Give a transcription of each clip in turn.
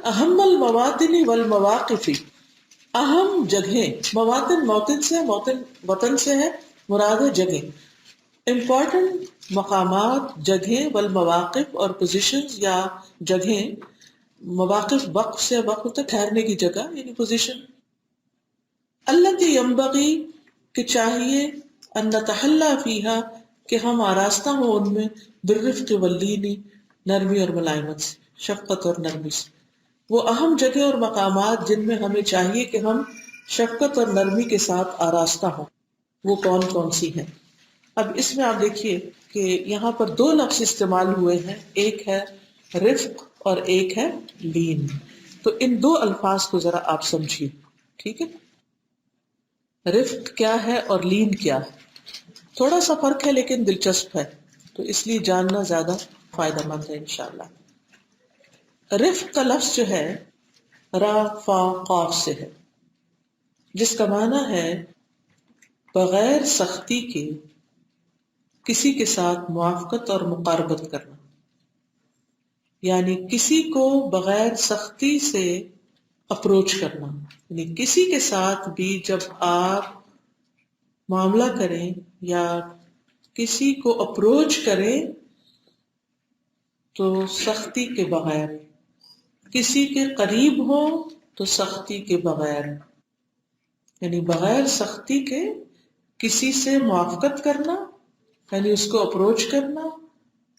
اہم الموادن والمواقف، اہم جگہیں، موادن موطن سے، موطن وطن سے ہے، مراد ہے جگہ، امپورٹنٹ مقامات، جگہیں، والمواقف اور پوزیشنز یا جگہیں، مواقف وقف سے، وقف ہوتا ہے ٹھہرنے کی جگہ یعنی پوزیشن، التی ینبغی کہ چاہیے، ان نتحلی فیہا کہ ہم آراستہ ہوں ان میں، بالرفق واللین نرمی اور ملائمت سے، شفقت اور نرمی سے، وہ اہم جگہ اور مقامات جن میں ہمیں چاہیے کہ ہم شفقت اور نرمی کے ساتھ آراستہ ہوں، وہ کون کون سی ہیں؟ اب اس میں آپ دیکھیے کہ یہاں پر دو لفظ استعمال ہوئے ہیں، ایک ہے رفق اور ایک ہے لین، تو ان دو الفاظ کو ذرا آپ سمجھیے، ٹھیک ہے؟ رفق کیا ہے اور لین کیا ہے؟ تھوڑا سا فرق ہے لیکن دلچسپ ہے، تو اس لیے جاننا زیادہ فائدہ مند ہے انشاءاللہ۔ رفق کا لفظ جو ہے را فا قاف سے ہے، جس کا معنی ہے بغیر سختی کے کسی کے ساتھ موافقت اور مقاربت کرنا، یعنی کسی کو بغیر سختی سے اپروچ کرنا، یعنی کسی کے ساتھ بھی جب آپ معاملہ کریں یا کسی کو اپروچ کریں تو سختی کے بغیر، کسی کے قریب ہو تو سختی کے بغیر، یعنی بغیر سختی کے کسی سے موافقت کرنا، یعنی اس کو اپروچ کرنا،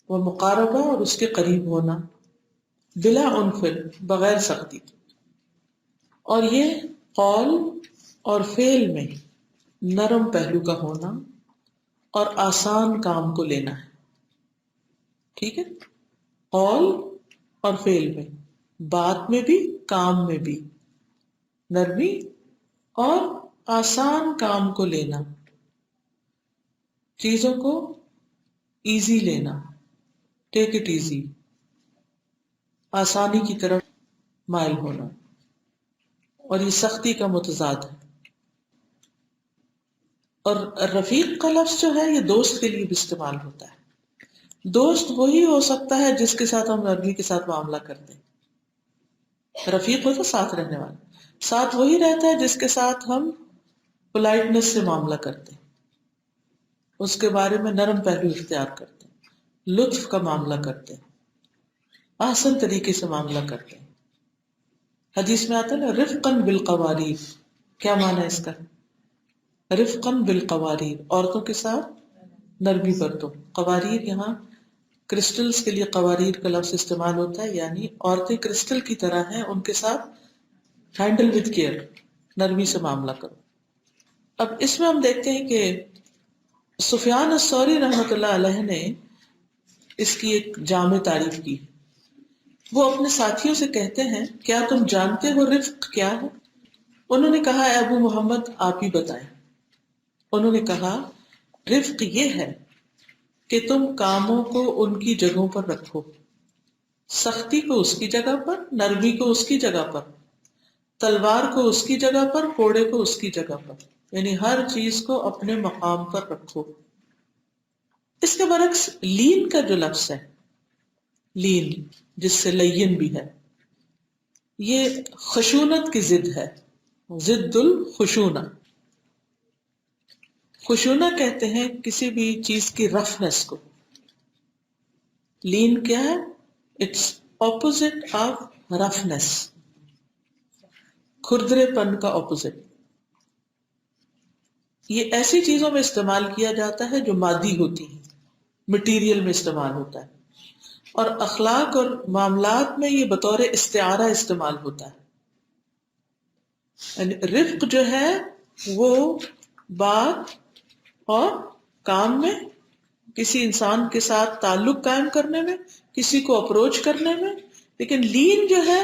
وہ مقاربہ اور اس کے قریب ہونا، بلا عنف، بغیر سختی کے، اور یہ قول اور فعل میں نرم پہلو کا ہونا اور آسان کام کو لینا ہے، ٹھیک ہے؟ قول اور فعل میں، بات میں بھی کام میں بھی نرمی اور آسان کام کو لینا، چیزوں کو ایزی لینا، ٹیک اٹ ایزی، آسانی کی طرف مائل ہونا، اور یہ سختی کا متضاد ہے۔ اور رفیق کا لفظ جو ہے یہ دوست کے لیے بھی استعمال ہوتا ہے۔ دوست وہی ہو سکتا ہے جس کے ساتھ ہم نرمی کے ساتھ معاملہ کرتے ہیں، رفیق ہوتا ساتھ رہنے والا، ساتھ وہی رہتا ہے جس کے ساتھ ہم پولائٹنس سے معاملہ کرتے ہیں، اس کے بارے میں نرم پہلو اختیار کرتے ہیں، لطف کا معاملہ کرتے ہیں، آسن طریقے سے معاملہ کرتے ہیں۔ حدیث میں آتا ہے نا رفقاً بالقواریر، کیا معنی ہے اس کا؟ رفقاً بالقواریر، عورتوں کے ساتھ نرمی برتو۔ قواریر یہاں کرسٹلز کے لیے قواریر کا لفظ استعمال ہوتا ہے، یعنی عورتیں کرسٹل کی طرح ہیں، ان کے ساتھ ہینڈل وتھ کیئر، نرمی سے معاملہ کرو۔ اب اس میں ہم دیکھتے ہیں کہ سفیان الثوری رحمۃ اللہ علیہ نے اس کی ایک جامع تعریف کی۔ وہ اپنے ساتھیوں سے کہتے ہیں کیا تم جانتے ہو رفق کیا ہے؟ انہوں نے کہا اے ابو محمد آپ ہی بتائیں۔ انہوں نے کہا رفق یہ ہے کہ تم کاموں کو ان کی جگہوں پر رکھو، سختی کو اس کی جگہ پر، نرمی کو اس کی جگہ پر، تلوار کو اس کی جگہ پر، کوڑے کو اس کی جگہ پر، یعنی ہر چیز کو اپنے مقام پر رکھو۔ اس کے برعکس لین کا جو لفظ ہے، لین جس سے لین بھی ہے، یہ خشونت کی ضد ہے، ضد الخشونہ۔ خشونہ کہتے ہیں کسی بھی چیز کی رفنس کو، لین کیا ہے؟ اٹس اپوزٹ آف رفنس، کھردرے پن کا اپوزٹ۔ یہ ایسی چیزوں میں استعمال کیا جاتا ہے جو مادی ہوتی ہیں، مٹیریل میں استعمال ہوتا ہے، اور اخلاق اور معاملات میں یہ بطور استعارہ استعمال ہوتا ہے۔ یعنی رفق جو ہے وہ بات اور کام میں، کسی انسان کے ساتھ تعلق قائم کرنے میں، کسی کو اپروچ کرنے میں، لیکن لین جو ہے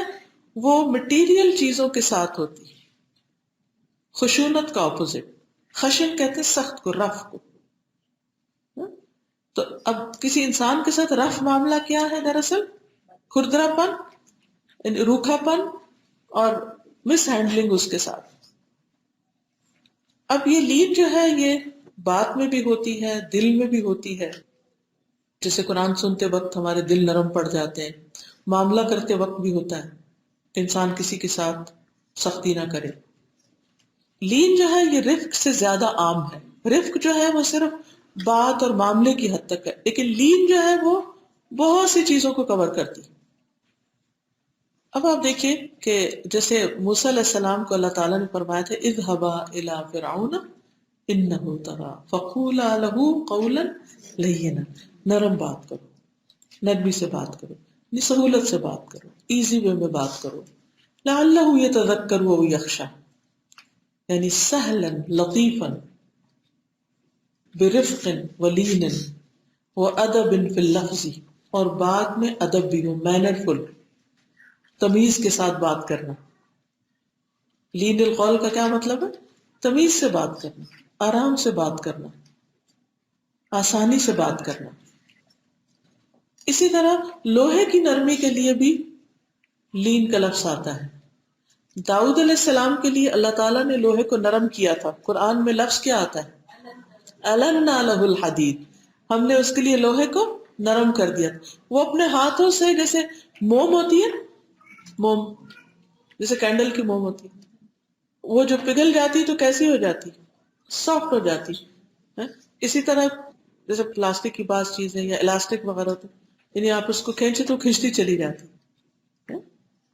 وہ مٹیریل چیزوں کے ساتھ ہوتی ہے، خشونت کا اپوزٹ۔ خشن کہتے ہیں سخت کو، رف کو۔ تو اب کسی انسان کے ساتھ رف معاملہ کیا ہے؟ دراصل کھردرا پن، روکھا پن اور مس ہینڈلنگ اس کے ساتھ۔ اب یہ لین جو ہے یہ بات میں بھی ہوتی ہے، دل میں بھی ہوتی ہے، جیسے قرآن سنتے وقت ہمارے دل نرم پڑ جاتے ہیں، معاملہ کرتے وقت بھی ہوتا ہے، انسان کسی کے ساتھ سختی نہ کرے. لین جو ہے یہ رفق سے زیادہ عام ہے. رفق جو ہے وہ صرف بات اور معاملے کی حد تک ہے، لیکن لین جو ہے وہ بہت سی چیزوں کو کور کرتی. اب آپ دیکھیے کہ جیسے موسیٰ علیہ السلام کو اللہ تعالیٰ نے فرمایا تھا اذهبا الى فرعون انه طغى فقولا له قولا لینا، نرم بات کرو، نرمی سے بات کرو، سہولت سے بات کرو، ایزی وے میں بات کرو. لعلہ یتذکر او یخشی، یعنی سہلا لطیفا برفق ولین وادب فی اللفظ، اور بات میں ادب بھی ہو، مینرفل، تمیز کے ساتھ بات کرنا. لین القول کا کیا مطلب ہے؟ تمیز سے بات کرنا، آرام سے بات کرنا، آسانی سے بات کرنا. اسی طرح لوہے کی نرمی کے لیے بھی لین کا لفظ آتا ہے. داؤد علیہ السلام کے لیے اللہ تعالیٰ نے لوہے کو نرم کیا تھا. قرآن میں لفظ کیا آتا ہے؟ أَلَنَّا لَهُ الْحَدِيدِ، ہم نے اس کے لیے لوہے کو نرم کر دیا. وہ اپنے ہاتھوں سے، جیسے موم ہوتی ہے، موم جیسے کینڈل کی موم ہوتی ہے، وہ جو پگھل جاتی تو کیسی ہو جاتی؟ سافٹ ہو جاتی ہے. اسی طرح جیسے پلاسٹک کی بعض چیزیں یا الاسٹک وغیرہ ہوتے، یعنی آپ اس کو کھینچے تو کھنچتی چلی جاتی،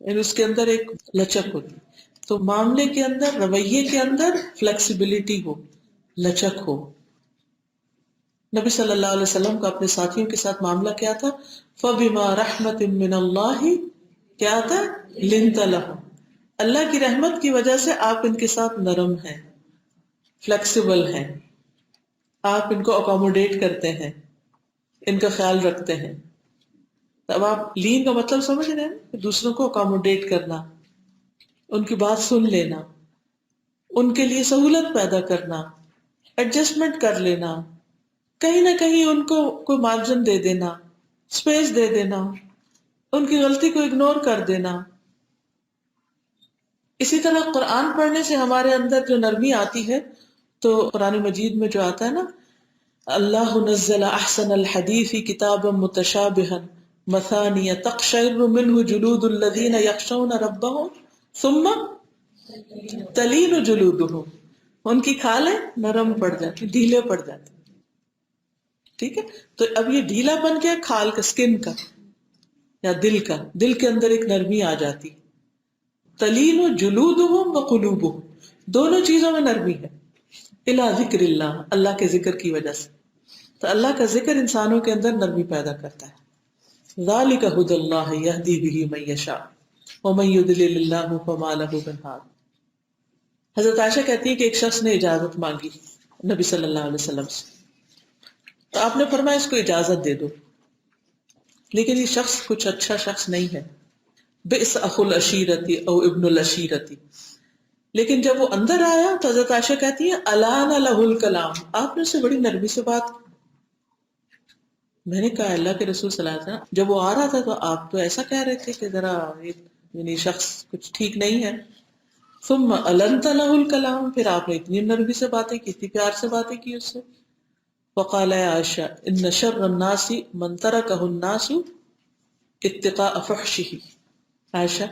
یعنی اس کے اندر ایک لچک ہوتی. تو معاملے کے اندر، رویے کے اندر فلیکسیبلٹی ہو، لچک ہو. نبی صلی اللہ علیہ وسلم کا اپنے ساتھیوں کے ساتھ معاملہ کیا تھا؟ فَبِمَا رَحْمَةٍ مِّنَ اللَّهِ، کیا تھا؟ لِنْتَ لَهُمْ، اللہ کی رحمت کی وجہ سے آپ ان کے ساتھ نرم ہیں، فلیکسیبل ہیں، آپ ان کو اکوموڈیٹ کرتے ہیں، ان کا خیال رکھتے ہیں. اب آپ لین کا مطلب سمجھ رہے ہیں؟ دوسروں کو اکوموڈیٹ کرنا، ان کی بات سن لینا، ان کے لیے سہولت پیدا کرنا، ایڈجسٹمنٹ کر لینا، کہیں نہ کہیں ان کو کوئی مارجن دے دینا، اسپیس دے دینا، ان کی غلطی کو اگنور کر دینا. اسی طرح قرآن پڑھنے سے ہمارے اندر جو نرمی آتی ہے، تو قرآن مجید میں جو آتا ہے نا، اللہ نزل احسن الحدیث کتابا متشابہا مثانیہ تقشعر منہ جلود الذین یخشون ربہم ثم تلین جلودہم، ان کی کھالیں نرم پڑ جاتی، ڈھیلے پڑ جاتی. ٹھیک ہے، تو اب یہ ڈھیلا بن گیا کھال کا، سکن کا یا دل کا، دل کے اندر ایک نرمی آ جاتی. تلین جلودہم وقلوبہم، دونوں چیزوں میں نرمی ہے. الا ذکر اللہ، اللہ کے ذکر کی وجہ سے. تو اللہ کا ذکر انسانوں کے اندر نرمی پیدا کرتا ہے. ذالک ھدی اللہ یہدی بہ من یشاء ومن یضلل اللہ فما لہ من ہاد. حضرت عائشہ کہتی ہے کہ ایک شخص نے اجازت مانگی نبی صلی اللہ علیہ وسلم سے، تو آپ نے فرمایا اس کو اجازت دے دو، لیکن یہ شخص کچھ اچھا شخص نہیں ہے. بئس اخو العشیرتی او ابن العشیرتی. لیکن جب وہ اندر آیا تو حضرت عائشہ کہتی ہے الان لہ الکلام، آپ نے اسے بڑی نرمی سے بات کی. میں نے کہا اللہ کے رسول صلی اللہ علیہ وسلم جب وہ آ رہا تھا تو آپ تو ایسا کہہ رہے تھے کہ ذرا یعنی شخص کچھ ٹھیک نہیں ہے. ثم النت لہ الکلام، پھر آپ نے اتنی نرمی سے باتیں کی، اتنی پیار سے باتیں کی اس سے. وقال یا عائشہ ان شر الناس من ترکہ الناس اتقاء فحشہ. عائشہ،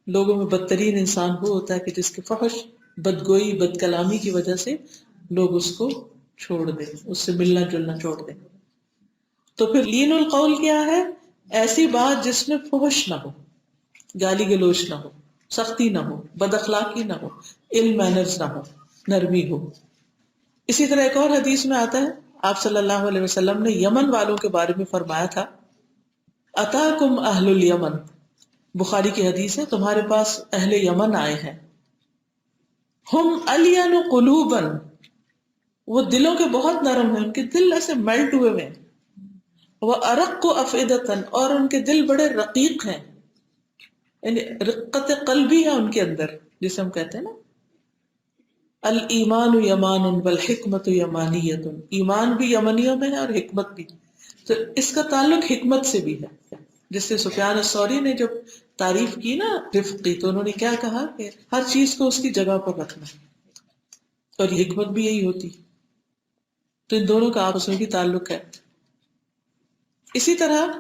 لوگوں میں بدترین انسان وہ ہوتا ہے کہ جس کے فحش، بدگوئی، بد کلامی کی وجہ سے لوگ اس کو چھوڑ دیں، اس سے ملنا جلنا چھوڑ دیں. تو پھر لین القول کیا ہے؟ ایسی بات جس میں فحش نہ ہو، گالی گلوچ نہ ہو، سختی نہ ہو، بد اخلاقی نہ ہو، ill manners نہ ہو، نرمی ہو. اسی طرح ایک اور حدیث میں آتا ہے، آپ صلی اللہ علیہ وسلم نے یمن والوں کے بارے میں فرمایا تھا اتاکم اہل الیمن، بخاری کی حدیث ہے، تمہارے پاس اہل یمن آئے ہیں. ہم الین قلوبا، وہ دلوں کے بہت نرم ہیں، ان کے دل ایسے میلٹ ہوئے ہوئے ہیں. وہ ارق افئدتا، اور ان کے دل بڑے رقیق ہیں، یعنی رقت قلبی ہے ان کے اندر، جسے ہم کہتے ہیں نا الایمان یمان والحکمت یمانیت، ایمان بھی یمنیوں میں ہے اور حکمت بھی. تو اس کا تعلق حکمت سے بھی ہے. جس سے سفیان الثوری نے جب تعریف کی نا رفق کی، تو انہوں نے کیا کہا کہ ہر چیز کو اس کی جگہ پر رکھنا، اور یہ حکمت بھی یہی ہوتی. تو ان دونوں کا آپس میں بھی تعلق ہے. اسی طرح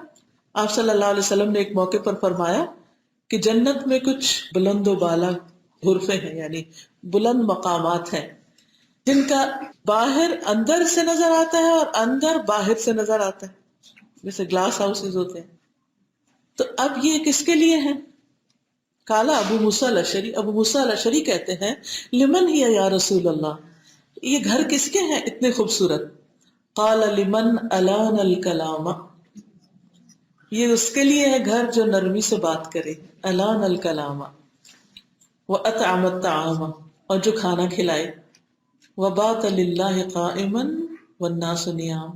آپ صلی اللہ علیہ وسلم نے ایک موقع پر فرمایا کہ جنت میں کچھ بلند و بالا غرفے ہیں، یعنی بلند مقامات ہیں جن کا باہر اندر سے نظر آتا ہے اور اندر باہر سے نظر آتا ہے، جیسے گلاس ہاؤسز ہوتے ہیں. تو اب یہ کس کے لیے ہیں؟ کالا ابو موسیٰ الاشعری، ابو موسیٰ الاشعری کہتے ہیں لمن ہی یا رسول اللہ، یہ گھر کس کے ہیں اتنے خوبصورت؟ قال لمن الان الکلام، یہ اس کے لیے ہے گھر جو نرمی سے بات کرے، الان الکلام، واطعم الطعام، اور جو کھانا کھلائے، وبات للہ قائما والناس نیام،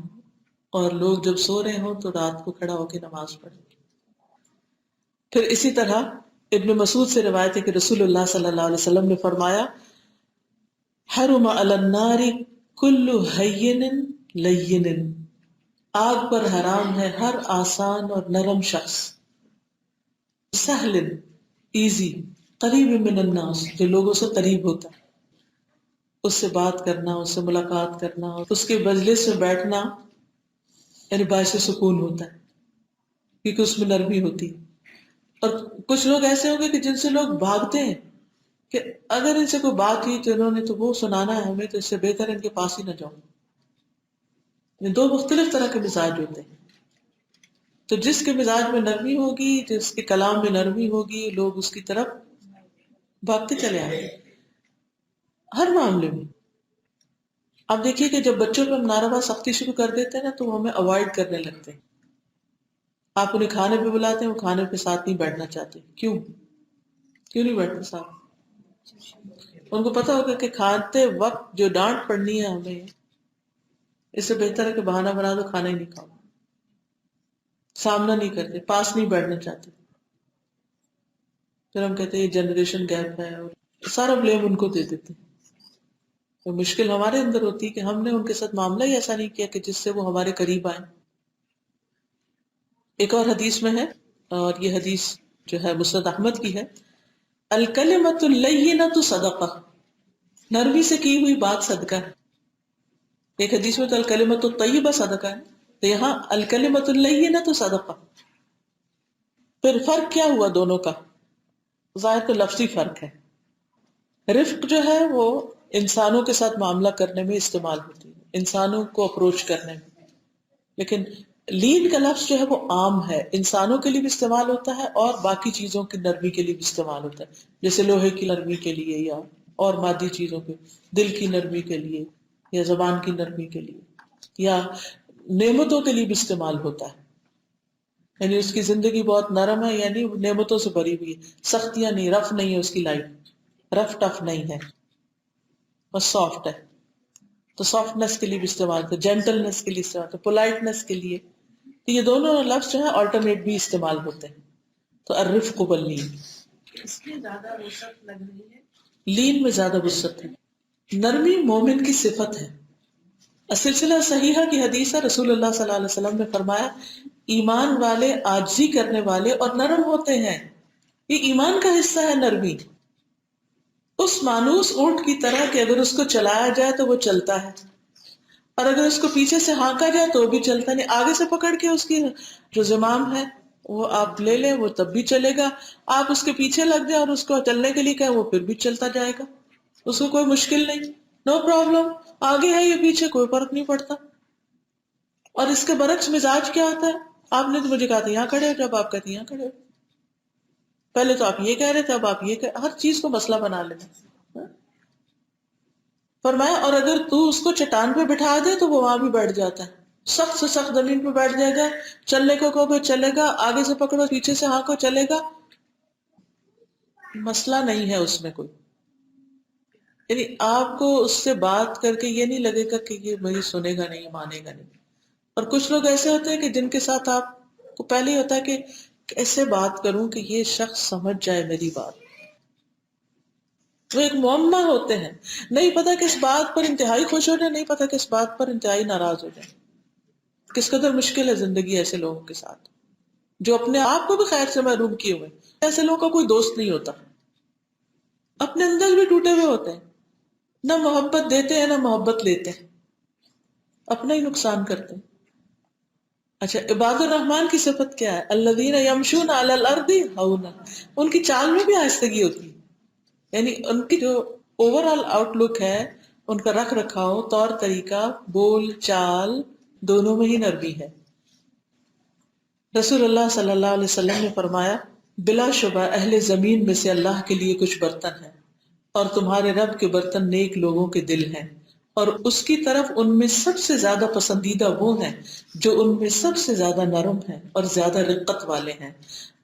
اور لوگ جب سو رہے ہوں تو رات کو کھڑا ہو کے نماز پڑھے. پھر اسی طرح ابن مسعود سے روایت ہے کہ رسول اللہ صلی اللہ علیہ وسلم نے فرمایا حرم علی النار کل ہین لین، آگ پر حرام ہے ہر آسان اور نرم شخص، سہل ایزی، قریب من الناس، جو لوگوں سے قریب ہوتا ہے، اس سے بات کرنا، اس سے ملاقات کرنا، اس کے مجلس میں بیٹھنا یعنی باعث سکون ہوتا ہے کیونکہ اس میں نرمی ہوتی ہے. اور کچھ لوگ ایسے ہوں گے کہ جن سے لوگ بھاگتے ہیں کہ اگر ان سے کوئی بات ہوئی تو انہوں نے تو وہ سنانا ہے ہمیں، تو اس سے بہتر ان کے پاس ہی نہ جاؤں. یہ دو مختلف طرح کے مزاج ہوتے ہیں. تو جس کے مزاج میں نرمی ہوگی، جس کے کلام میں نرمی ہوگی، لوگ اس کی طرف بھاگتے چلے آئیں گے ہر معاملے میں. اب دیکھیے کہ جب بچوں پہ ہم ناروا سختی شروع کر دیتے ہیں نا تو وہ ہمیں اوائڈ کرنے لگتے ہیں. آپ انہیں کھانے پہ بلاتے ہیں، وہ کھانے کے ساتھ نہیں بیٹھنا چاہتے. کیوں نہیں بیٹھتے ساتھ؟ ان کو پتا ہوگا کہ کھاتے وقت جو ڈانٹ پڑنی ہے ہمیں، اس سے بہتر ہے کہ بہانہ بنا دو کھانا ہی نہیں کھاؤ. سامنا نہیں کرتے، پاس نہیں بیٹھنا چاہتے. پھر ہم کہتے ہیں یہ جنریشن گیپ ہے اور سارا بلیم ان کو دے دیتے ہیں. تو مشکل ہمارے اندر ہوتی ہے کہ ہم نے ان کے ساتھ معاملہ ہی ایسا نہیں کیا کہ جس سے وہ ہمارے قریب آئیں. ایک اور حدیث میں ہے، اور یہ حدیث جو ہے مسند احمد کی ہے، الکلمۃ اللینۃ صدقہ، نرمی سے کی ہوئی بات صدقہ ہے. ایک حدیث میں تو الکلمۃ الطیبہ صدقہ ہے، تو یہاں الکلمۃ اللینۃ صدقہ. پھر فرق کیا ہوا دونوں کا؟ ظاہر تو لفظی فرق ہے. رفق جو ہے وہ انسانوں کے ساتھ معاملہ کرنے میں استعمال ہوتی ہے، انسانوں کو اپروچ کرنے میں. لیکن لین کا لفظ جو ہے وہ عام ہے، انسانوں کے لیے بھی استعمال ہوتا ہے اور باقی چیزوں کی نرمی کے لیے بھی استعمال ہوتا ہے، جیسے لوہے کی نرمی کے لیے یا اور مادی چیزوں کے، دل کی نرمی کے لیے یا زبان کی نرمی کے لیے یا نعمتوں کے لیے بھی استعمال ہوتا ہے. یعنی اس کی زندگی بہت نرم ہے، یعنی نعمتوں سے بھری ہوئی ہے، سختیاں نہیں، رف نہیں ہے اس کی لائف، رف ٹف نہیں ہے، بس سافٹ ہے. تو سافٹنس کے لیے بھی استعمال ہوتا ہے، جینٹلنس کے لیے استعمال ہوتا ہے، پولائٹنس کے لیے. تو یہ دونوں لفظ جو ہے آلٹرنیٹ بھی استعمال ہوتے ہیں. تو الرفق واللین، اس میں زیادہ وسعت لگ رہی ہے، لین میں زیادہ وسعت ہے. نرمی مومن کی صفت ہے. سلسلہ صحیحہ کی حدیث ہے، رسول اللہ صلی اللہ علیہ وسلم نے فرمایا ایمان والے عاجزی کرنے والے اور نرم ہوتے ہیں. یہ ایمان کا حصہ ہے نرمی. اس مانوس اونٹ کی طرح کہ اگر اس کو چلایا جائے تو وہ چلتا ہے، اور اگر اس کو پیچھے سے ہانکا جائے تو بھی چلتا نہیں. آگے سے پکڑ کے اس کی جو زمام ہے وہ آپ لے لیں وہ تب بھی چلے گا، آپ اس کے پیچھے لگ جائیں اور اس کو چلنے کے لیے کہیں وہ پھر بھی چلتا جائے گا، اس کو کوئی مشکل نہیں، نو پرابلم. آگے ہے یہ پیچھے کوئی فرق نہیں پڑتا. اور اس کے برعکس مزاج کیا ہوتا ہے؟ آپ نے تو مجھے کہا تھا یہاں کھڑے ہو، جب آپ کہتے ہیں یہاں کھڑے ہو، پہلے تو آپ یہ کہہ رہے تھے اب آپ یہ ہر چیز کو مسئلہ بنا لینا. فرمایا اور اگر تو اس کو چٹان پہ بٹھا دے تو وہ وہاں بھی بیٹھ جاتا ہے، سخت سے سخت زمین پہ بیٹھ جائے گا، چلنے کو کہو چلے گا، آگے سے پکڑو پیچھے سے ہانکو چلے گا، مسئلہ نہیں ہے اس میں کوئی. یعنی آپ کو اس سے بات کر کے یہ نہیں لگے گا کہ یہ میری سنے گا نہیں، مانے گا نہیں. اور کچھ لوگ ایسے ہوتے ہیں کہ جن کے ساتھ آپ کو پہلے ہی ہوتا ہے کہ کیسے بات کروں کہ یہ شخص سمجھ جائے میری بات. وہ ایک معمہ ہوتے ہیں، نہیں پتا کس بات پر انتہائی خوش ہو جائے، نہیں پتا کس بات پر انتہائی ناراض ہو جائے. کس قدر مشکل ہے زندگی ایسے لوگوں کے ساتھ جو اپنے آپ کو بھی خیر سے محروم کیے ہوئے. ایسے لوگوں کا کوئی دوست نہیں ہوتا، اپنے اندر بھی ٹوٹے ہوئے ہوتے ہیں، نہ محبت دیتے ہیں نہ محبت لیتے ہیں، اپنا ہی نقصان کرتے ہیں. اچھا، عباد الرحمان کی صفت کیا ہے؟ الذین یمشون علی الارض ہونا، ان کی چال میں بھی آہستگی ہوتی ہے، یعنی ان کی جو اوور آل آؤٹ لک ہے، ان کا رکھ رکھاؤ، طور طریقہ، بول چال، دونوں میں ہی نرمی ہے۔ رسول اللہ صلی اللہ علیہ وسلم نے فرمایا، بلا شبہ اہل زمین میں سے اللہ کے لیے کچھ برتن ہیں، اور تمہارے رب کے برتن نیک لوگوں کے دل ہیں، اور اس کی طرف ان میں سب سے زیادہ پسندیدہ وہ ہیں جو ان میں سب سے زیادہ نرم ہیں اور زیادہ رقت والے ہیں۔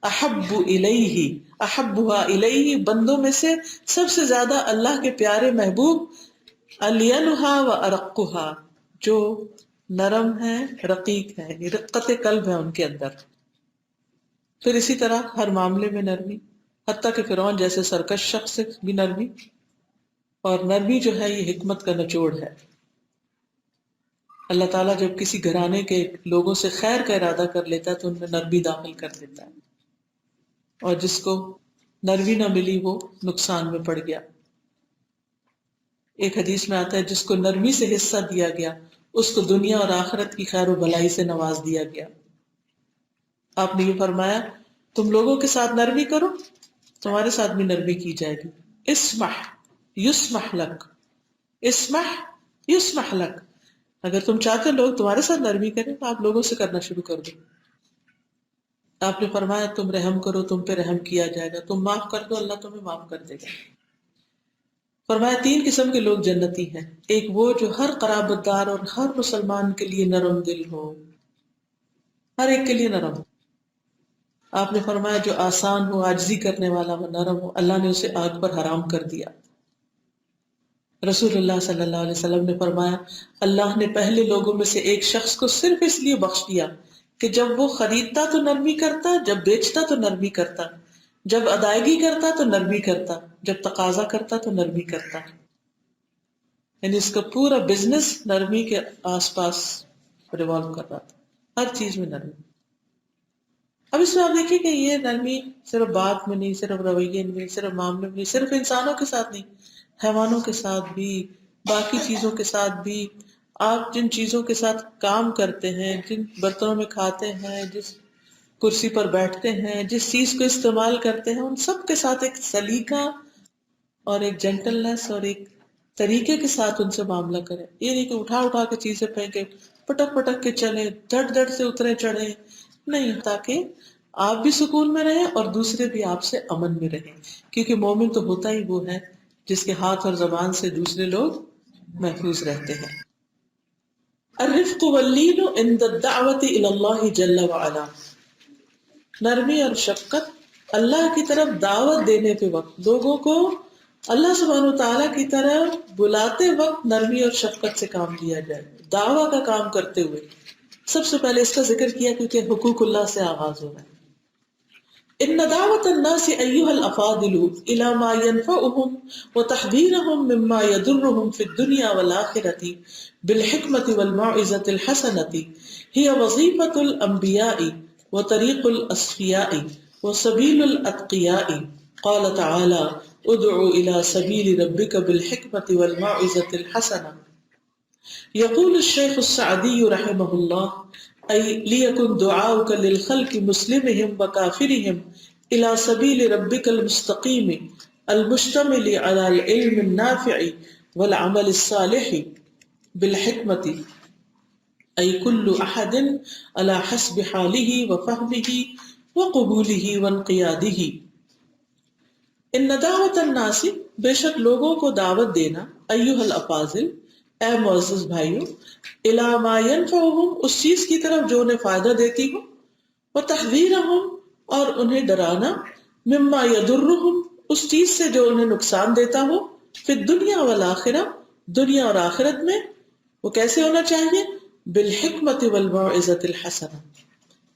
احب الیہ، احبھا الیہ، بندوں میں سے سب سے زیادہ اللہ کے پیارے محبوب، الینھا و ارقھا، جو نرم ہے، رقیق ہے، یعنی رقت قلب ہے ان کے اندر۔ پھر اسی طرح ہر معاملے میں نرمی، حتیٰ کہ فرعون جیسے سرکش شخص سے بھی نرمی، اور نرمی جو ہے یہ حکمت کا نچوڑ ہے۔ اللہ تعالیٰ جب کسی گھرانے کے لوگوں سے خیر کا ارادہ کر لیتا ہے تو ان میں نرمی داخل کر دیتا ہے، اور جس کو نرمی نہ ملی وہ نقصان میں پڑ گیا۔ ایک حدیث میں آتا ہے، جس کو نرمی سے حصہ دیا گیا اس کو دنیا اور آخرت کی خیر و بھلائی سے نواز دیا گیا۔ آپ نے یہ فرمایا، تم لوگوں کے ساتھ نرمی کرو، تمہارے ساتھ بھی نرمی کی جائے گی۔ اسمح یسمح لک، اسمح یسمح لک، اگر تم چاہتے لوگ تمہارے ساتھ نرمی کریں تو آپ لوگوں سے کرنا شروع کر دو۔ آپ نے فرمایا، تم رحم کرو تم پہ رحم کیا جائے گا، تم معاف کر دو اللہ تمہیں معاف کر دے گا۔ فرمایا، تین قسم کے لوگ جنتی ہیں، ایک وہ جو ہر قرابت دار اور ہر مسلمان کے لیے نرم دل ہو، ہر ایک کے لیے نرم ہو۔ آپ نے فرمایا، جو آسان ہو، عاجزی کرنے والا ہو، نرم ہو، اللہ نے اسے آگ پر حرام کر دیا۔ رسول اللہ صلی اللہ علیہ وسلم نے فرمایا، اللہ نے پہلے لوگوں میں سے ایک شخص کو صرف اس لیے بخش دیا کہ جب وہ خریدتا تو نرمی کرتا، جب بیچتا تو نرمی کرتا، جب ادائیگی کرتا تو نرمی کرتا، جب تقاضا کرتا تو نرمی کرتا، یعنی اس کا پورا بزنس نرمی کے آس پاس ریوالو کر رہا تھا، ہر چیز میں نرمی۔ اب اس میں آپ دیکھیے کہ یہ نرمی صرف بات میں نہیں، صرف رویے میں نہیں، صرف معاملے میں نہیں، صرف انسانوں کے ساتھ نہیں، حیوانوں کے ساتھ بھی، باقی چیزوں کے ساتھ بھی۔ آپ جن چیزوں کے ساتھ کام کرتے ہیں، جن برتنوں میں کھاتے ہیں، جس کرسی پر بیٹھتے ہیں، جس چیز کو استعمال کرتے ہیں، ان سب کے ساتھ ایک سلیقہ اور ایک جینٹلنس اور ایک طریقے کے ساتھ ان سے معاملہ کریں۔ یہ نہیں کہ اٹھا اٹھا کے چیزیں پھینکے، پٹک پٹک کے چلیں، دڑ دڑ سے اترے چڑھیں، نہیں، تاکہ آپ بھی سکون میں رہیں اور دوسرے بھی آپ سے امن میں رہیں، کیونکہ مومن تو ہوتا ہی وہ ہے جس کے ہاتھ اور زبان سے دوسرے لوگ محفوظ رہتے ہیں۔ الرفق واللین عند الدعوة الى اللہ جل وعلا، نرمی اور شفقت اللہ کی طرف دعوت دینے کے وقت، لوگوں کو اللہ سبحانہ وتعالیٰ کی طرف بلاتے وقت نرمی اور شفقت سے کام لیا جائے، دعویٰ کا کام کرتے ہوئے۔ سب سے پہلے اس کا ذکر کیا کیونکہ حقوق اللہ سے آغاز ہو رہا ہے۔ ان دعوت الناس ایها الافاضل الى ما ينفعهم وتحذيرهم مما يضرهم في الدنيا والآخرة بالحكمة والموعظة الحسنة هي وظيفة الانبياء وطريق الاصفياء وسبيل الاتقياء، قال تعالى ادع الى سبيل ربك بالحكمة والموعظة الحسنة۔ يقول الشيخ السعدي رحمه الله، أي ليكن دعاؤك للخلق مسلمهم وكافرهم إلى سبيل ربك المستقيم المشتمل على العلم النافع والعمل الصالح بالحكمة، أي كل أحد على حسب حاله وفهمه وقبوله وانقياده۔ ان دعوت الناس، بے شک لوگوں کو دعوت دینا، ایھا الافاضل، اے معزز بھائیوں، الی ما ینفعہم، اس چیز کی طرف جو انہیں فائدہ دیتی ہو، وتحذیرہم، اور انہیں ڈرانا، مما یضرہم، اس چیز سے جو انہیں نقصان دیتا ہو، فی الدنیا والآخرہ، دنیا اور آخرت میں۔ وہ کیسے ہونا چاہیے؟ بالحکمت والموعظۃ الحسنہ،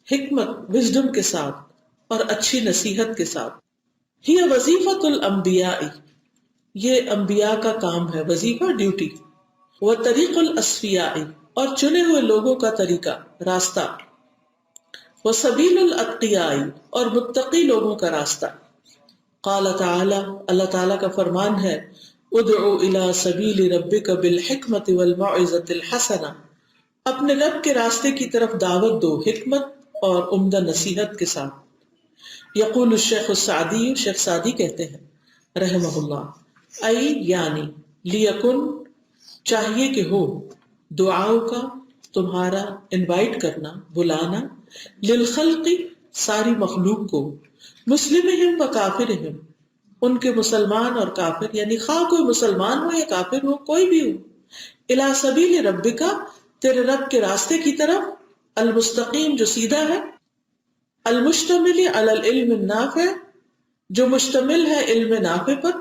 حکمت، وزڈم کے ساتھ اور اچھی نصیحت کے ساتھ۔ ہی وظیفۃ الانبیاء، یہ انبیاء کا کام ہے، وظیفہ ڈیوٹی، وہ طریق الاصفیاء، اور چنے ہوئے لوگوں کا طریقہ، راستہ، وہ سبیل الاتقیاء، اور متقی لوگوں کا راستہ۔ قال تعالی، اللہ تعالیٰ کا فرمان ہے، ادع الی سبیل ربک بالحکمۃ والموعظۃ الحسنہ، اپنے رب کے راستے کی طرف دعوت دو حکمت اور عمدہ نصیحت کے ساتھ۔ یقول الشیخ السعدی، شیخ سعدی کہتے ہیں رحمہ اللہ، ای یعنی لیکن چاہیے کہ ہو، دعاؤں کا تمہارا انوائٹ کرنا، بلانا، للخلق ساری مخلوق کو، مسلمہم و کافرہم ان کے مسلمان اور کافر، یعنی خواہ کوئی مسلمان ہو یا کافر ہو، کوئی بھی ہو، الی سبیل ربک تیرے رب کے راستے کی طرف، المستقیم جو سیدھا ہے، المشتمل علی العلم النافع جو مشتمل ہے علم نافع پر،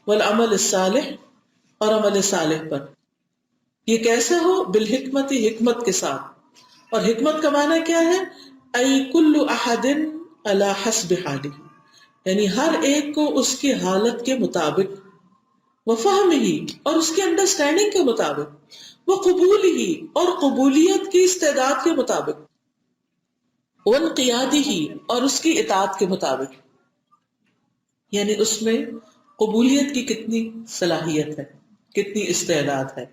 والعمل الصالح اور عمل صالح پر۔ یہ کیسے ہو؟ بالحکمت حکمت کے ساتھ، اور حکمت کا معنی کیا ہے؟ ای کل احد علی حسب حالہ، یعنی ہر ایک کو اس کی حالت کے مطابق، وفہمہ اور اس کی انڈرسٹینڈنگ کے مطابق، وقبولہ اور قبولیت کی استعداد کے مطابق، وانقیادہ اور اس کی اطاعت کے مطابق، یعنی اس میں قبولیت کی کتنی صلاحیت ہے، کتنی استعداد ہے۔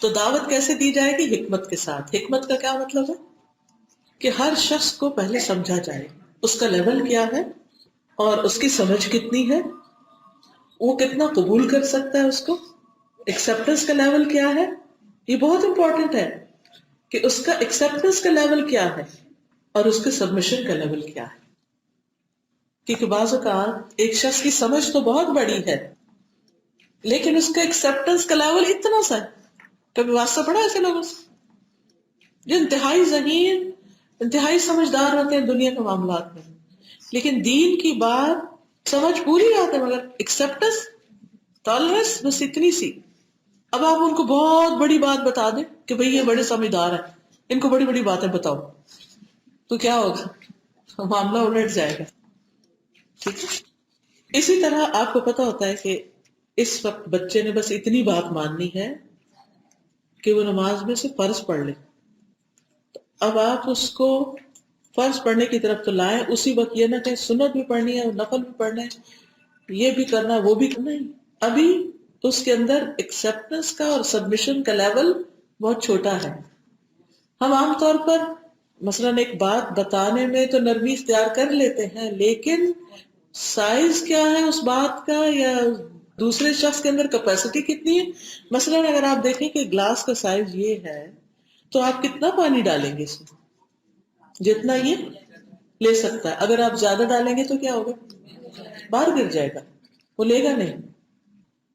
تو دعوت کیسے دی جائے گی؟ حکمت کے ساتھ۔ حکمت کا کیا مطلب ہے؟ کہ ہر شخص کو پہلے سمجھا جائے اس کا لیول کیا ہے اور اس کی سمجھ کتنی ہے، وہ کتنا قبول کر سکتا ہے اس کو، ایکسیپٹنس کا لیول کیا ہے۔ یہ بہت امپورٹنٹ ہے کہ اس کا ایکسیپٹنس کا لیول کیا ہے اور اس کے سبمیشن کا لیول کیا ہے، کیونکہ بعض اوقات ایک شخص کی سمجھ تو بہت بڑی ہے لیکن اس کا ایکسیپٹنس کا لیول اتنا سا ہے۔ کبھی واسطہ پڑا ایسے لوگوں سے جو انتہائی ذہین، انتہائی سمجھدار ہوتے ہیں دنیا کے معاملات میں، لیکن دین کی بات سمجھ پوری آتی ہے مگر ایکسیپٹنس، ٹالرنس بس اتنی سی۔ اب آپ ان کو بہت بڑی بات بتا دیں کہ بھئی یہ بڑے سمجھدار ہیں، ان کو بڑی بڑی باتیں بتاؤ، تو کیا ہوگا؟ معاملہ الٹ جائے گا۔ ٹھیک ہے، اسی طرح آپ کو پتا ہوتا ہے کہ اس وقت بچے نے بس اتنی بات ماننی ہے کہ وہ نماز میں سے فرض پڑھ لے۔ اب آپ اس کو فرض پڑھنے کی طرف تو لائیں، اسی وقت یہ نہ کہ سنت بھی پڑھنی ہے، نفل بھی پڑھنا ہے، یہ بھی کرنا ہے، وہ بھی کرنا ہے۔ ابھی اس کے اندر ایکسیپٹنس کا اور سبمیشن کا لیول بہت چھوٹا ہے۔ ہم عام طور پر مثلاً ایک بات بتانے میں تو نرمی اختیار کر لیتے ہیں، لیکن سائز کیا ہے اس بات کا یا دوسرے شخص کے اندر کیپیسٹی کتنی ہے۔ مثلاً اگر آپ دیکھیں کہ گلاس کا سائز یہ ہے تو آپ کتنا پانی ڈالیں گے اس میں؟ جتنا یہ لے سکتا ہے۔ اگر آپ زیادہ ڈالیں گے تو کیا ہوگا؟ باہر گر جائے گا، وہ لے گا نہیں۔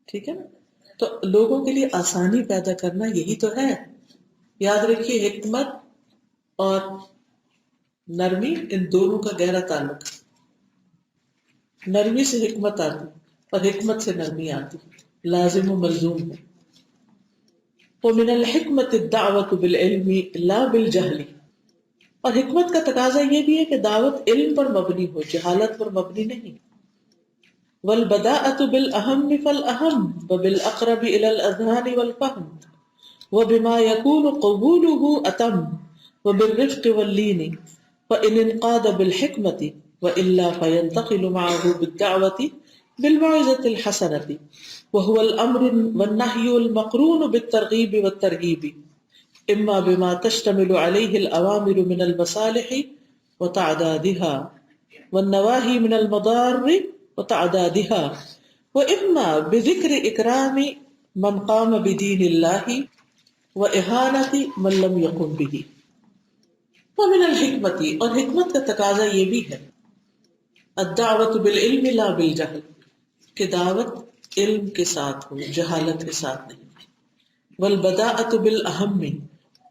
ٹھیک ہے نا؟ تو لوگوں کے لیے آسانی پیدا کرنا یہی تو ہے۔ یاد رکھیے حکمت اور نرمی ان دونوں کا گہرا تعلق ہے۔ نرمی سے حکمت آتی اور حکمت سے نرمی آتی، لازم و ملزوم ہے۔ ومن الحکمت الدعوت بالعلم لا بالجہل، اور حکمت کا تقاضا یہ بھی ہے کہ دعوت علم پر مبنی ہو، جہالت پر مبنی نہیں۔ والبداءة بالأهم فالأهم وبالأقرب إلى الأذهان والفهم وبما يكون قبوله أتم وبالرفق واللين فإن انقاد بالحكمة وإلا فينتقل معه بالدعوة بالموعظة الحسنة وهو الأمر والنهي المقرون بالترغيب والترهيب إما بما تشتمل عليه الأوامر من المصالح وتعدادها والنواهي من المضار وتعدادها وإما بذكر إكرام من قام بدين الله وإهانة من لم يقم به۔ ومن الحکمت، اور حکمت کا تقاضا یہ بھی ہے، الدعوت بالعلم لا بالجہل، کہ دعوت علم کے ساتھ ہو، جہالت کے ساتھ نہیں۔ والبداءۃ بالأہم،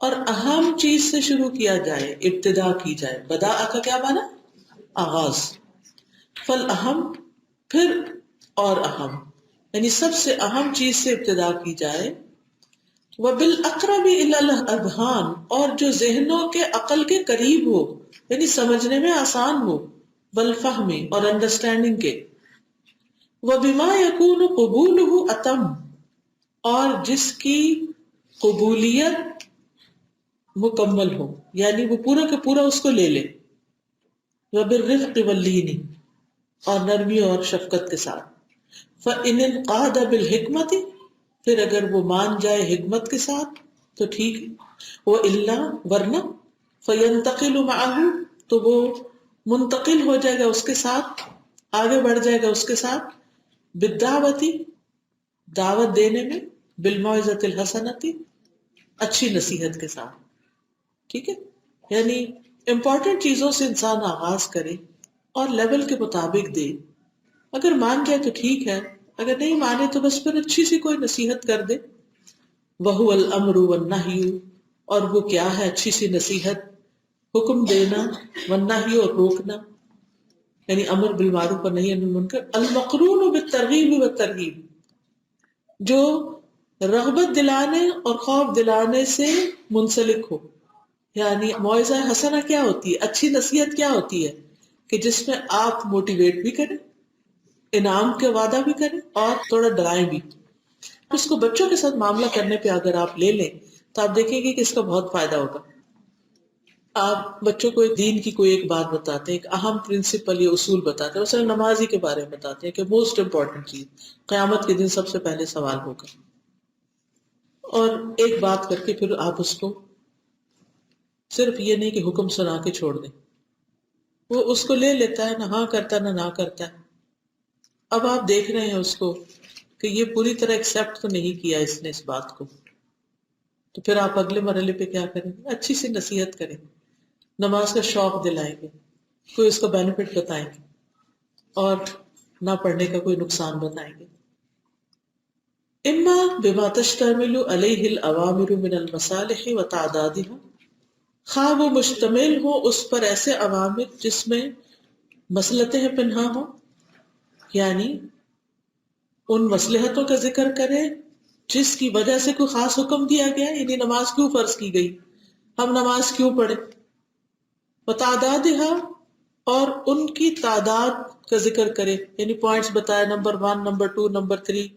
اور اہم چیز سے شروع کیا جائے، ابتدا کی جائے۔ بداء کا کیا معنی؟ آغاز۔ فالاہم پھر اور اہم، یعنی سب سے اہم چیز سے ابتدا کی جائے۔ وبالاقرب الی الاذہان، اور جو ذہنوں کے عقل کے قریب ہو، یعنی سمجھنے میں آسان ہو، بالفہم اور انڈرسٹینڈنگ کے۔ وبما یکون قبولہ اتم، اور جس کی قبولیت مکمل ہو، یعنی وہ پورا کا پورا اس کو لے لے۔ وبالرفق واللین، اور نرمی اور شفقت کے ساتھ۔ فإن انقاد بالحکمت، پھر اگر وہ مان جائے حکمت کے ساتھ، تو ٹھیک ہے، وہ اللہ ورنہ فینتقل معہ تو وہ منتقل ہو جائے گا اس کے ساتھ، آگے بڑھ جائے گا اس کے ساتھ، بالدعوتی دعوت دینے میں، بالموعظۃ الحسنتی اچھی نصیحت کے ساتھ. ٹھیک ہے، یعنی امپورٹنٹ چیزوں سے انسان آغاز کرے اور لیول کے مطابق دے. اگر مان جائے تو ٹھیک ہے، اگر نہیں مانے تو بس پھر اچھی سی کوئی نصیحت کر دے. وَهُوَ الْأَمْرُ وَالنَّهْيُ اور وہ کیا ہے اچھی سی نصیحت، حکم دینا، والنہی اور روکنا، یعنی امر بالمعروف اور نہی عن المنکر، المقرون بالترغیب والترہیب جو رغبت دلانے اور خوف دلانے سے منسلک ہو. یعنی موعظہ حسنہ کیا ہوتی ہے، اچھی نصیحت کیا ہوتی ہے کہ جس میں آپ موٹیویٹ بھی کریں، انعام کے وعدہ بھی کریں اور تھوڑا ڈرائیں بھی. اس کو بچوں کے ساتھ معاملہ کرنے پہ اگر آپ لے لیں تو آپ دیکھیں گے کہ اس کا بہت فائدہ ہوگا. آپ بچوں کو دین کی کوئی ایک بات بتاتے ہیں، ایک اہم پرنسپل یا اصول بتاتے ہیں، مثلا نمازی کے بارے میں بتاتے ہیں کہ موسٹ امپورٹنٹ چیز قیامت کے دن سب سے پہلے سوال ہوگا، اور ایک بات کر کے پھر آپ اس کو صرف یہ نہیں کہ حکم سنا کے چھوڑ دیں، وہ اس کو لے لیتا ہے، نہ ہاں کرتا ہے نہ کرتا ہے. اب آپ دیکھ رہے ہیں اس کو کہ یہ پوری طرح ایکسیپٹ تو نہیں کیا اس نے اس بات کو، تو پھر آپ اگلے مرحلے پہ کیا کریں گے، اچھی سی نصیحت کریں، نماز کا شوق دلائیں گے، کوئی اس کا بینیفٹ بتائیں گے، اور نہ پڑھنے کا کوئی نقصان بتائیں گے. اما بما تشتمل علیہ الاوامر من المصالح وتعدادها خواہ وہ مشتمل ہو اس پر ایسے عوامر جس میں مصلحتیں پنہاں ہوں، یعنی ان مصلحتوں کا ذکر کرے جس کی وجہ سے کوئی خاص حکم دیا گیا، یعنی نماز کیوں فرض کی گئی، ہم نماز کیوں پڑھیں، وتعدادها اور ان کی تعداد کا ذکر کرے، یعنی پوائنٹس بتائے، نمبر 1 نمبر 2 نمبر 3.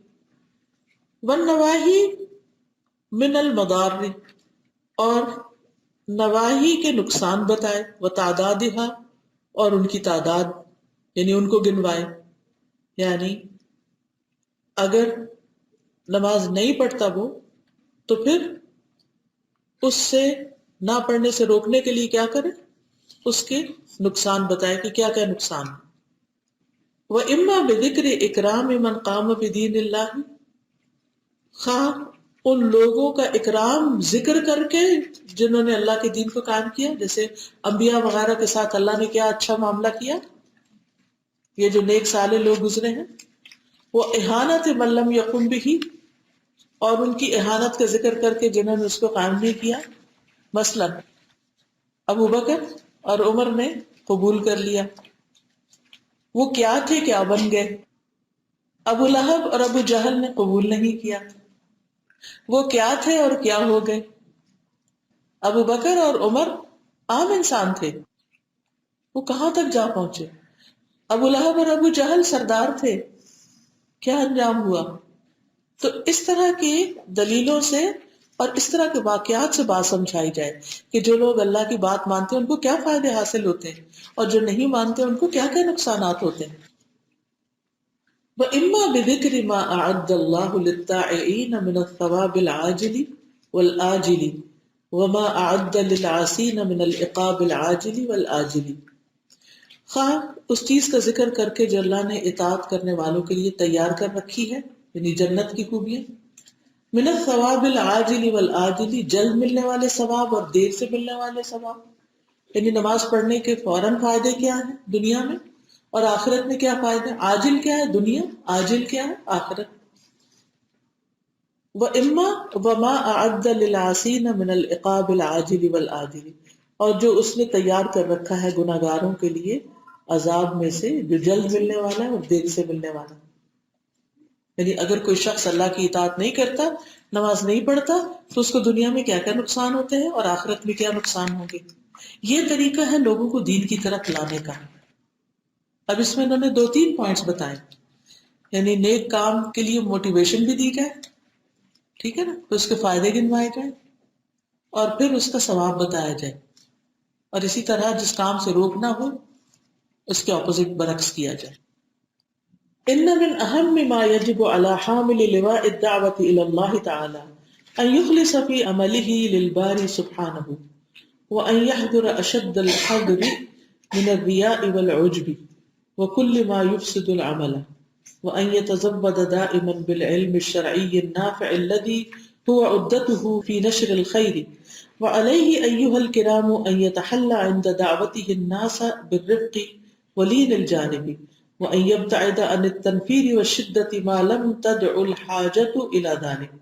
والنواہی من المضار اور نواہی کے نقصان بتائے، وتعدادها اور ان کی تعداد، یعنی ان کو گنوائے. یعنی اگر نماز نہیں پڑھتا وہ تو پھر اس سے نہ پڑھنے سے روکنے کے لیے کیا کرے، اس کے نقصان بتائے کہ کیا کیا نقصان. وَإِمَّا بِذِكْرِ إِكْرَامِ مَنْ قَامَ بِدِينِ اللَّهِ خواہ ان لوگوں کا اکرام ذکر کر کے جنہوں نے اللہ کے دین کو قائم کیا، جیسے انبیاء وغیرہ کے ساتھ اللہ نے کیا اچھا معاملہ کیا، یہ جو نیک صالح لوگ گزرے ہیں. وہ احانت من لم یقم بھی اور ان کی احانت کا ذکر کر کے جنہوں نے اس کو قائم نہیں کیا. مثلا ابو بکر اور عمر نے قبول کر لیا، وہ کیا تھے کیا بن گئے. ابو لہب اور ابو جہل نے قبول نہیں کیا، وہ کیا تھے اور کیا ہو گئے. ابو بکر اور عمر عام انسان تھے، وہ کہاں تک جا پہنچے. ابو لہب اور ابو جہل سردار تھے، کیا انجام ہوا. تو اس طرح کی دلیلوں سے اور اس طرح کے واقعات سے بات سمجھائی جائے کہ جو لوگ اللہ کی بات مانتے ہیں ان کو کیا فائدے حاصل ہوتے ہیں، اور جو نہیں مانتے ان کو کیا کیا نقصانات ہوتے ہیں. وَإِمَّا بِذِكْرِ مَا أَعَدَّ اللَّهُ لِلطَّائِعِينَ مِنَ الثَّوَابِ الْعَاجِلِ وَالْآجِلِ وَمَا أَعَدَّ لِلْعَاصِينَ مِنَ الْعِقَابِ الْعَاجِلِ وَالْآجِلِ خواہ اس چیز کا ذکر کر کے جو اللہ نے اطاعت کرنے والوں کے لیے تیار کر رکھی ہے، یعنی جنت کی خوبیاں، من الثواب العاجل والآجل جلد ملنے والے ثواب اور دیر سے ملنے والے ثواب، یعنی نماز پڑھنے کے فوراً فائدے کیا ہیں دنیا میں، اور آخرت میں کیا فائدے. عاجل کیا ہے دنیا، عاجل کیا ہے آخرت. وَإِمَّا وَمَا أَعَدَّ لِلْعَاصِينَ مِنَ الْعِقَابِ الْعَاجِلِ وَالْآجِلِ اور جو اس نے تیار کر رکھا ہے گناہ گاروں کے لیے عذاب میں سے جو جلد ملنے والا ہے اور دیر سے ملنے والا ہے. یعنی اگر کوئی شخص اللہ کی اطاعت نہیں کرتا، نماز نہیں پڑھتا، تو اس کو دنیا میں کیا کیا نقصان ہوتے ہیں اور آخرت میں کیا نقصان ہوں گے. یہ طریقہ ہے لوگوں کو دین کی طرف لانے کا. اب اس میں انہوں نے 2-3 پوائنٹس بتائے، یعنی نیک کام کے لیے موٹیویشن بھی دی جائے، ٹھیک ہے نا، تو اس کے فائدے گنوائے جائیں اور پھر اس کا ثواب بتایا جائے، اور اسی طرح جس کام سے روکنا ہو اس کے اپوزٹ برعکس کیا جائے. ان من اہم ما یجب علی حامل لواء الدعوۃ الی اللہ تعالی أن يخلص في عمله للباري سبحانه، وأن يحذر أشد الحذر من الرياء والعجب وكل ما يفسد العمل، وأن يتزود دائما بالعلم الشرعي النافع الذي هو عدته في نشر الخير. وعليه أيها الكرام أن يتحلى عند دعوته الناس بالرفق ولين الجانب، وأن يبتعد عن التنفير والشدة ما لم تدع الحاجة إلى ذلك،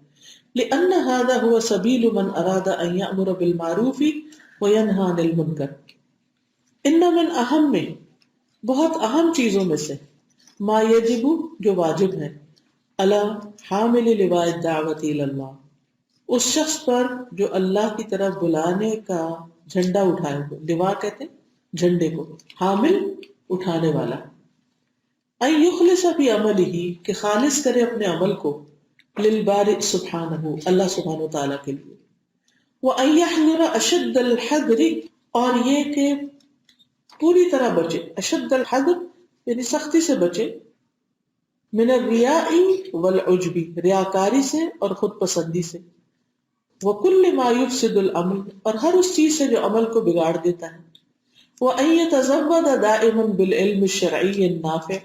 لأن هذا هو سبيل من أراد أن يأمر بالمعروف وينهى عن المنکر. ان من اہم میں بہت اہم چیزوں میں سے ما یجب جو واجب ہے علی حامل لواء الدعوت الی اللہ اس شخص پر جو اللہ کی طرف بلانے کا جھنڈا اٹھائے ہو. لواء کہتے ہیں جھنڈے کو، حامل اٹھانے والا. ان یخلص فی عملہ کہ خالص کرے اپنے عمل کو للبارئ سبحانہ اللہ سبحانہ وتعالی کے لیے. وان یحذر اشد الحذر اور یہ کہ پوری طرح بچے، اشد الحذر یعنی سختی سے بچے، من الریاء والعجب ریاکاری سے اور خود پسندی سے، وکل ما یفسد العمل اور ہر اس چیز سے جو عمل کو بگاڑ دیتا ہے. وان یتزود دائما بالعلم الشرعی النافع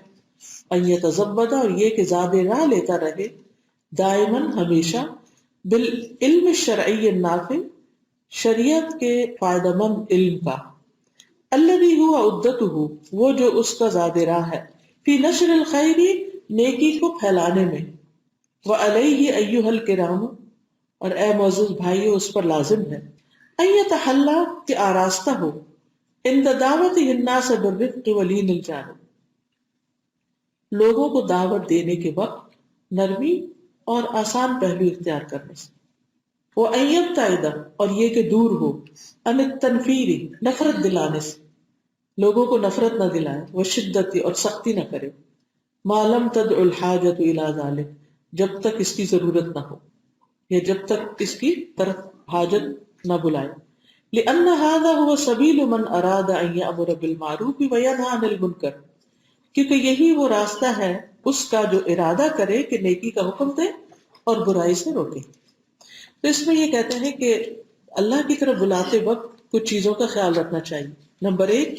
ان یتزود اور یہ کہ زاد راہ لیتا رہے دائما ہمیشہ بالعلم الشرعی النافع شریعت کے فائدہ مند علم کا، الذی ہوا عدتہ وہ جو اس کا زاد راہ ہے، فی نشر الخیر نیکی کو پھیلانے میں، وعلیہ ایھا الکرام اور اے معزز بھائیو اس پر لازم ہے، ان یتحلی کہ آراستہ ہو، عند دعوت الناس بالرفق ولین الجانب لوگوں کو دعوت دینے کے وقت نرمی اور آسان پہلو اختیار کرنے سے. وان یبتعد اور یہ کہ دور ہو، عن التنفیر نفرت دلانے سے، لوگوں کو نفرت نہ دلائے، وشدت اور سختی نہ کرے، ما لم تدع الحاجۃ الی ذلک جب تک اس کی ضرورت نہ ہو یا جب تک اس کی طرف حاجت نہ بلائے. لأن هذا هو سبیل من اراد ان یأمر بالمعروف وینہی عن المنکر کیونکہ یہی وہ راستہ ہے اس کا جو ارادہ کرے کہ نیکی کا حکم دے اور برائی سے روکے. تو اس میں یہ کہتے ہیں کہ اللہ کی طرف بلاتے وقت کچھ چیزوں کا خیال رکھنا چاہیے. نمبر 1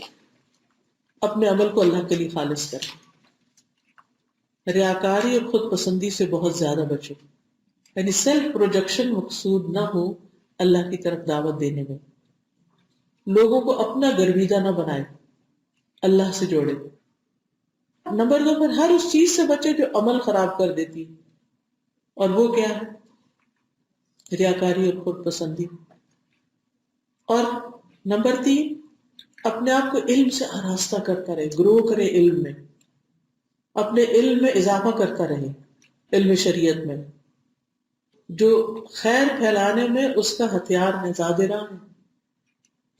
اپنے عمل کو اللہ کے لیے خالص کریں، ریاکاری اور خود پسندی سے بہت زیادہ بچے، یعنی سیلف پروجیکشن مقصود نہ ہو اللہ کی طرف دعوت دینے میں. لوگوں کو اپنا گرویدہ نہ بنائے، اللہ سے جوڑے. نمبر 2 پھر ہر اس چیز سے بچے جو عمل خراب کر دیتی، اور وہ کیا ہے؟ ریاکاری اور خود پسندی. اور نمبر 3 اپنے آپ کو علم سے آراستہ کرتا رہے، گرو کرے علم میں، اپنے علم میں اضافہ کرتا رہے، علم شریعت میں جو خیر پھیلانے میں اس کا ہتھیار ہے، زاد راہ ہے.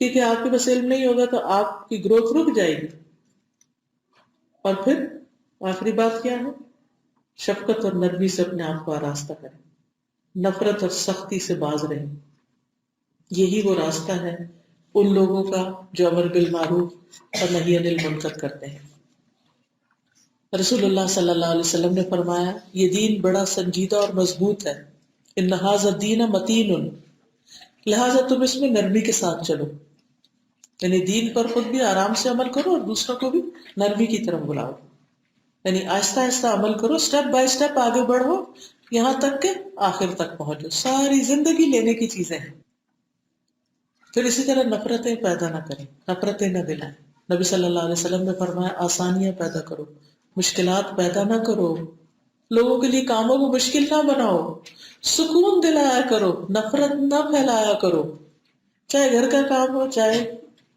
کیونکہ آپ کے پاس علم نہیں ہوگا تو آپ کی گروتھ رک جائے گی. اور پھر آخری بات کیا ہے؟ شفقت اور نرمی سے اپنے آپ کو آراستہ کریں، نفرت اور سختی سے باز رہیں. یہی وہ راستہ ہے ان لوگوں کا جو امر بالمعروف اور نہی عن المنکر کرتے ہیں. رسول اللہ صلی اللہ علیہ وسلم نے فرمایا یہ دین بڑا سنجیدہ اور مضبوط ہے، ان ھذا الدین متین، لہذا تم اس میں نرمی کے ساتھ چلو. یعنی دین پر خود بھی آرام سے عمل کرو اور دوسروں کو بھی نرمی کی طرف بلاؤ، یعنی آہستہ آہستہ عمل کرو، سٹیپ بائی سٹیپ آگے بڑھو یہاں تک کہ آخر تک پہنچو. ساری زندگی لینے کی چیزیں ہیں. پھر اسی طرح نفرتیں پیدا نہ کریں، نفرتیں نہ دلائیں. نبی صلی اللہ علیہ وسلم نے فرمایا آسانیاں پیدا کرو، مشکلات پیدا نہ کرو، لوگوں کے لیے کاموں کو مشکل نہ بناؤ، سکون دلایا کرو، نفرت نہ پھیلایا کرو. چاہے گھر کا کام ہو، چاہے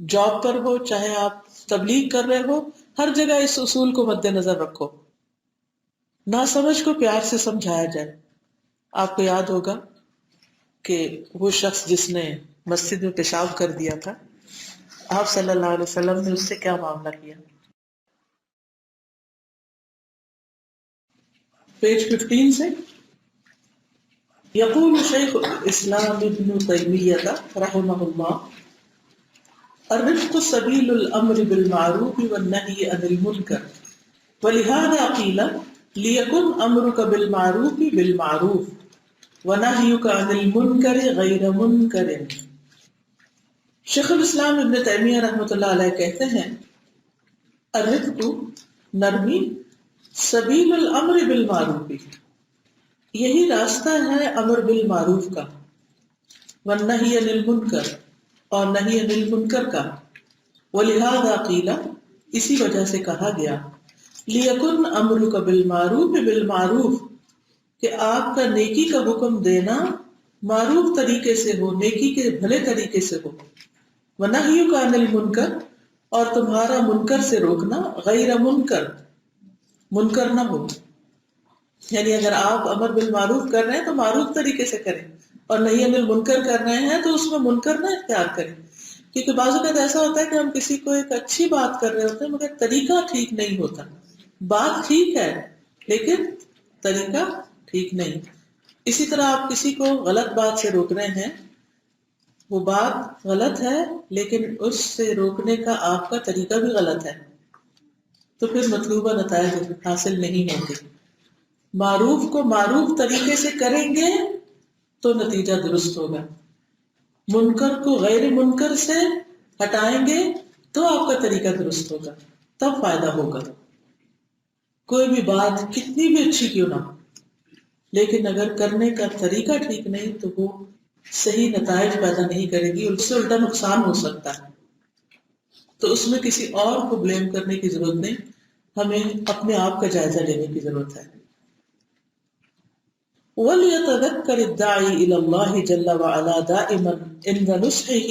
جاب پر ہو، چاہے آپ تبلیغ کر رہے ہو، ہر جگہ اس اصول کو مد نظر رکھو. ناسمجھ کو پیار سے سمجھایا جائے. آپ کو یاد ہوگا کہ وہ شخص جس نے مسجد میں پیشاب کر دیا تھا، آپ صلی اللہ علیہ وسلم نے اس سے کیا معاملہ کیا؟ پیج 15 سے یقول شیخ الاسلام ابن تیمیہ رحمہ اللہ الرفق سبیل الامر بالمعروف والنہی عن المنکر ولہذا قیل لیکن امرک بالمعروف بالمعروف وَنَهْيُكَ عَنِ الْمُنْكَرِ غَيْرَ مُنْكَرٍ۔ شیخ الاسلام ابن تیمیہ رحمۃ اللہ علیہ کہتے ہیں الرفق نرمی سبیل الامر بالمعروف، یہی راستہ ہے امر بالمعروف کا، والنہی عن المنکر اور نہی عن المنکر کا، ولہذا قیل اسی وجہ سے کہا گیا لیکن امرک بالمعروف بالمعروف کہ آپ کا نیکی کا حکم دینا معروف طریقے سے ہو، نیکی کے بھلے طریقے سے ہو، ونہیک عن المنکر اور تمہارا منکر سے روکنا غیر منکر، منکر نہ ہو، یعنی اگر آپ امر بالمعروف کر رہے ہیں تو معروف طریقے سے کریں، اور نہی عن المنکر کر رہے ہیں تو اس میں منکر نہ اختیار کریں، کیونکہ بعض اوقات ایسا ہوتا ہے کہ ہم کسی کو ایک اچھی بات کر رہے ہوتے ہیں مگر طریقہ ٹھیک نہیں ہوتا، بات ٹھیک ہے لیکن طریقہ ٹھیک نہیں۔ اسی طرح آپ کسی کو غلط بات سے روک رہے ہیں، وہ بات غلط ہے لیکن اس سے روکنے کا آپ کا طریقہ بھی غلط ہے، تو پھر مطلوبہ نتائج حاصل نہیں ہوں گے۔ معروف کو معروف طریقے سے کریں گے تو نتیجہ درست ہوگا، منکر کو غیر منکر سے ہٹائیں گے تو آپ کا طریقہ درست ہوگا، تب فائدہ ہوگا۔ کوئی بھی بات کتنی بھی اچھی کیوں نہ ہو لیکن اگر کرنے کا طریقہ ٹھیک نہیں تو وہ صحیح نتائج پیدا نہیں کرے گی، اس سے الٹا نقصان ہو سکتا ہے۔ تو اس میں کسی اور کو بلیم کرنے کی ضرورت نہیں، ہمیں اپنے آپ کا جائزہ لینے کی ضرورت ہے۔ وَلْيَتَذَكَّرِ الدَّاعِي إِلَى اللَّهِ جَلَّ وَعَلَا دَائِمًا عِنْدَ نُصْحِهِ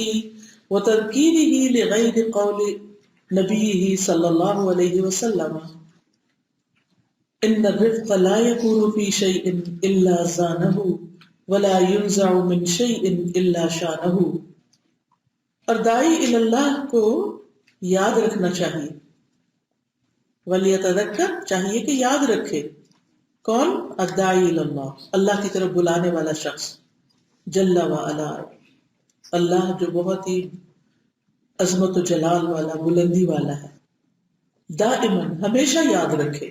وَتَذْكِيرِهِ لِغَيْرِ قَوْلِ نَبِيِّهِ صلی اللہ علیہ وسلم إِنَّ الرِّفْقَ لَا يَكُونُ فِي شَيْءٍ إِلَّا زَانَهُ وَلَا يُنْزَعُ مِنْ شَيْءٍ إِلَّا شَانَهُ۔ اور داعی الی اللہ کو یاد رکھنا چاہیے، وَلْيَتَذَكَّرْ چاہیے کہ یاد رکھے، کون؟ الداعی الی اللہ، اللہ کی طرف بلانے والا شخص، جل وعلا، اللہ جو بہت ہی عظمت و جلال والا، بلندی والا ہے، دائماً ہمیشہ یاد رکھے،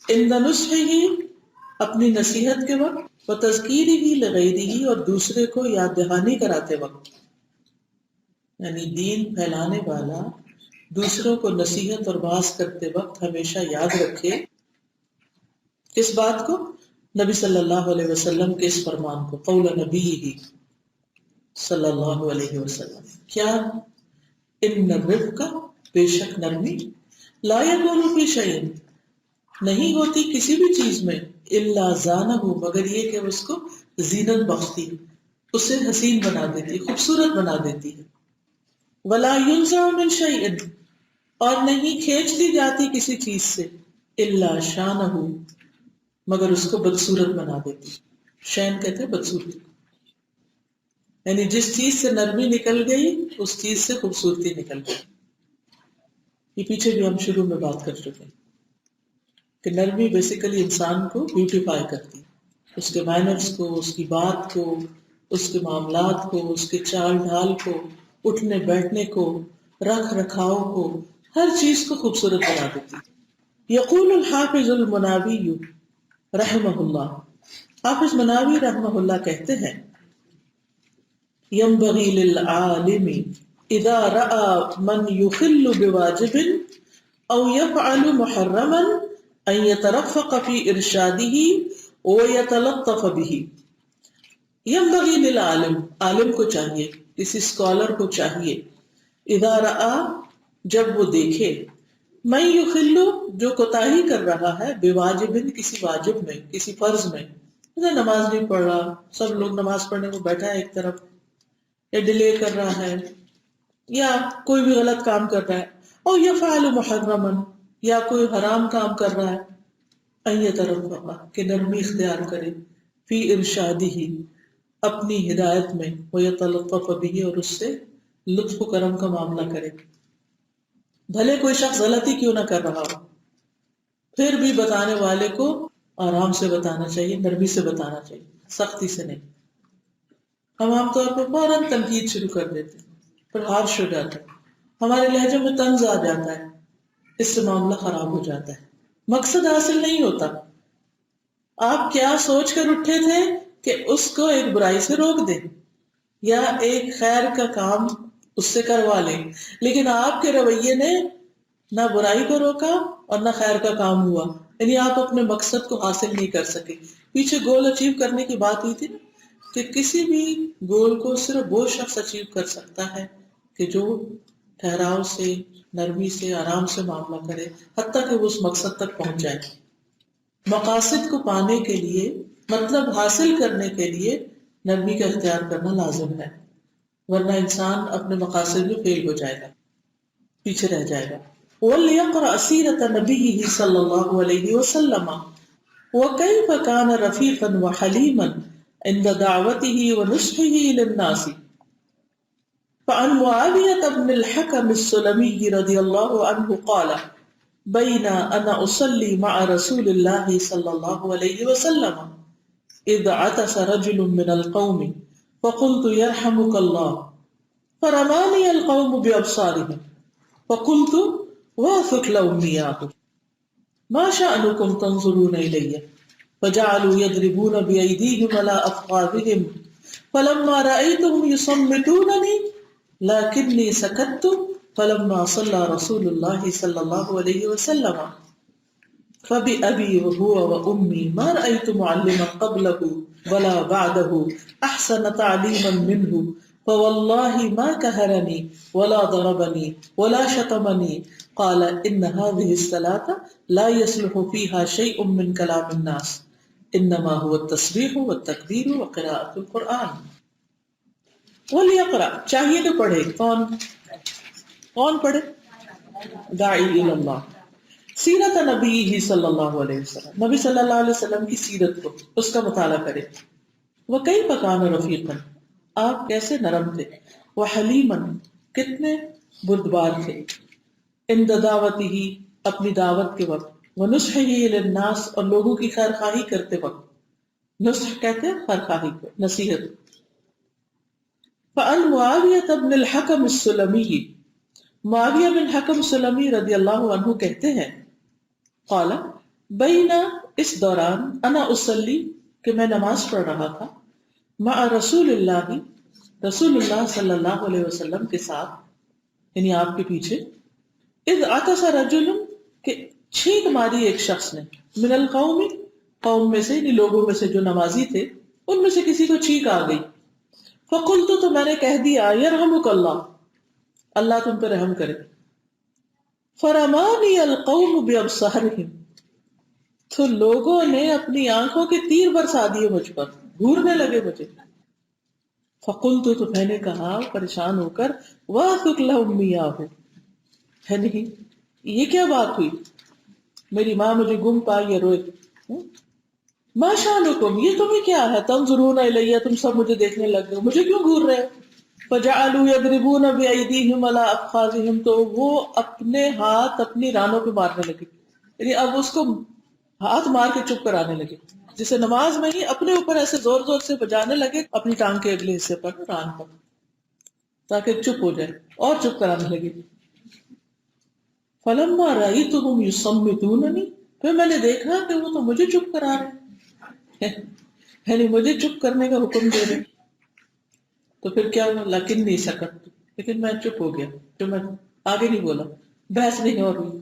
عند نصحہ اپنی نصیحت کے وقت، وتذکیرہ لغیرہ اور دوسرے کو یاد دہانی کراتے وقت، یعنی دین پھیلانے والا دوسروں کو نصیحت اور واعظ کرتے وقت ہمیشہ یاد رکھے کس بات کو؟ نبی صلی اللہ علیہ وسلم کے اس فرمان کو، قول نبی ہی صلی اللہ علیہ وسلم، کیا؟ ان الرفق بے شک نرمی، لا یکون فی شیء نہیں ہوتی کسی بھی چیز میں، الا زانہ مگر یہ کہ اس کو زینت بخشتی، اسے حسین بنا دیتی، خوبصورت بنا دیتی ہے، ولا ينزع من شیء اور نہیں کھینچ دی جاتی کسی چیز سے، الا شانہ مگر اس کو بدصورت بنا دیتی، شین کہتے ہیں بدصورتی، یعنی جس چیز سے نرمی نکل گئی اس چیز سے خوبصورتی نکل گئی۔ یہ پیچھے بھی ہم شروع میں بات کر چکے ہیں کہ نرمی بیسیکلی انسان کو بیوٹیفائی کرتی ہے، اس کے مینرز کو، اس کی بات کو، اس کے معاملات کو، اس کے چال ڈھال کو، اٹھنے بیٹھنے کو، رکھ رکھاؤ کو، ہر چیز کو خوبصورت بنا دیتی ہے۔ یقول الحافظ المناوی رحمہ اللہ، حافظ مناوی رحمہ اللہ کہتے ہیں ينبغي للعالم اذا رأى من يخل بواجب او يفعل محرما ان يترفق في ارشاده ويتلطف به۔ ينبغي للعالم، عالم کو چاہیے، کسی اسکالر کو چاہیے، اذا رأى جب وہ دیکھے، من یخل جو کوتاہی کر رہا ہے، بواجب کسی واجب میں، کسی فرض میں، جیسے نماز نہیں پڑھ رہا، سب لوگ نماز پڑھنے کو بیٹھا ہے ایک طرف، یا ڈیلے کر رہا ہے، یا کوئی بھی غلط کام کر رہا ہے، اور یفعل محرما یا کوئی حرام کام کر رہا ہے، ان یترفق کہ نرمی اختیار کرے، فی ارشادہ اپنی ہدایت میں، ویتلطف بہ اور اس سے لطف و کرم کا معاملہ کرے، بھلے کوئی شخص غلطی کیوں نہ کر رہا ہو پھر بھی بتانے والے کو آرام سے بتانا چاہیے، نرمی سے بتانا چاہیے، سختی سے نہیں۔ ہم عام طور پر فوراً تنقید شروع کر دیتے ہیں، پھر ہارش ہو جاتا ہے، ہمارے لہجے میں طنز آ جاتا ہے، اس سے معاملہ خراب ہو جاتا ہے، مقصد حاصل نہیں ہوتا۔ آپ کیا سوچ کر اٹھے تھے کہ اس کو ایک برائی سے روک دیں یا ایک خیر کا کام اس سے کروا لیں، لیکن آپ کے رویے نے نہ برائی کو روکا اور نہ خیر کا کام ہوا، یعنی آپ اپنے مقصد کو حاصل نہیں کر سکے۔ پیچھے گول اچیو کرنے کی بات ہوئی تھی نا، کہ کسی بھی گول کو صرف وہ شخص اچیو کر سکتا ہے کہ جو ٹھہراؤ سے، نرمی سے، آرام سے معاملہ کرے حتیٰ کہ وہ اس مقصد تک پہنچ جائے۔ مقاصد کو پانے کے لیے، مطلب حاصل کرنے کے لیے نرمی کا اختیار کرنا لازم ہے، ورنہ انسان اپنے مقاصد میں فیل ہو جائے گا، پیچھے رہ جائے گا۔ وَلْيَقْرَأْ سِيرَةَ نَبِيِّهِ صلی اللہ علیہ وسلم وَكَيْفَ كَانَ رَفِيقًا وَحَلِيمًا عِنْدَ دَعْوَتِهِ وَنُصْحِهِ لِلنَّاسِ۔ فعن معاوية بن الحكم السلمي رضي الله عنه قال بين أنا أصلي مع رسول الله صلى الله عليه وسلم إذ عطس رجل من القوم فقلت يرحمك الله فرماني القوم بأبصارهم فقلت واثق لأمياه ما شأنكم تنظرون إلي فجعلوا يضربون بأيديهم على أفخاذهم فلما رأيتهم يصمتونني لكني سكت فلما صلى رسول الله صلى الله عليه وسلم فبأبي وهو وأمي ما رأيت معلما قبله ولا بعده أحسن تعليما منه فوالله ما كهرني ولا ضربني ولا شتمني قال إن هذه الصلاة لا يصلح فيها شيء من كلام الناس انما هو التسبیح والتکبیر وقراءۃ القرآن۔ وَلْيَقْرَأْ چاہیے کہ پڑھے، کون پڑھے؟ داعی الی اللہ، سیرت نبی صلی اللہ علیہ وسلم، نبی صلی اللہ علیہ وسلم کی سیرت کو، اس کا مطالعہ کرے۔ وَكَيْفَ كَانَ رَفِيقًا آپ کیسے نرم تھے، وَحَلِيمًا کتنے بردبار تھے، عِنْدَ دعوتہ اپنی دعوت کے وقت، وَنُصْحِهِ لِلنَّاسِ اور لوگوں کی خیر خواہی کرتے وقت، نصح کہتے ہیں خیر خواہی کو، نصیحت۔ فَعَنْ مُعَاوِيَةَ بْنِ الْحَكَمِ السُّلَمِيِّ معاویہ بن حکم سلمی رضی اللہ عنہ کہتے ہیں، قال بین اس دوران، انا اصلی کہ میں نماز پڑھ رہا تھا، مع رسول اللہ رسول اللہ صلی اللہ علیہ وسلم کے ساتھ، یعنی آپ کے پیچھے، اذ عطس رجل کہ چھینک ماری ایک شخص نے، من القوم قوم میں سے، یعنی لوگوں میں سے جو نمازی تھے ان میں سے کسی کو چھینک آ گئی، فقلت تو میں نے کہہ دیا، یرحمک اللہ اللہ تم پہ رحم کرے، فرمانی القوم بابصارہم تو لوگوں نے اپنی آنکھوں کے تیر برسا دیے مجھ پر، گھورنے لگے مجھے، فقلت تو میں نے کہا پریشان ہو کر، واثق لأمیاہ ہے نہیں یہ کیا بات ہوئی، میری ماں مجھے گم پائی یا روئے، ما شانکم یہ تمہیں کیا ہے، تنظرون الیہ تم سب مجھے دیکھنے لگ گئے، مجھے کیوں گھور رہے ہو، فجعلوا یضربون بأیدیہم علی افخاذہم تو وہ اپنے ہاتھ اپنی رانوں پہ مارنے لگے، یعنی اب اس کو ہاتھ مار کے چپ کرانے لگے، جسے نماز میں ہی اپنے اوپر ایسے زور زور سے بجانے لگے اپنی ٹانگ کے اگلے حصے پر، ران پر، تاکہ چپ ہو جائے اور چپ کرانے لگے۔ فلما رأیتہم یصمتوننی پھر میں نے دیکھا کہ وہ تو مجھے چپ کرا رہے ہیں، یعنی مجھے چپ کرنے کا حکم دے رہے، تو پھر کیا ہوا، لیکنی سکت لیکن میں چپ ہو گیا، تو میں آگے نہیں بولا، بحث نہیں ہو رہی۔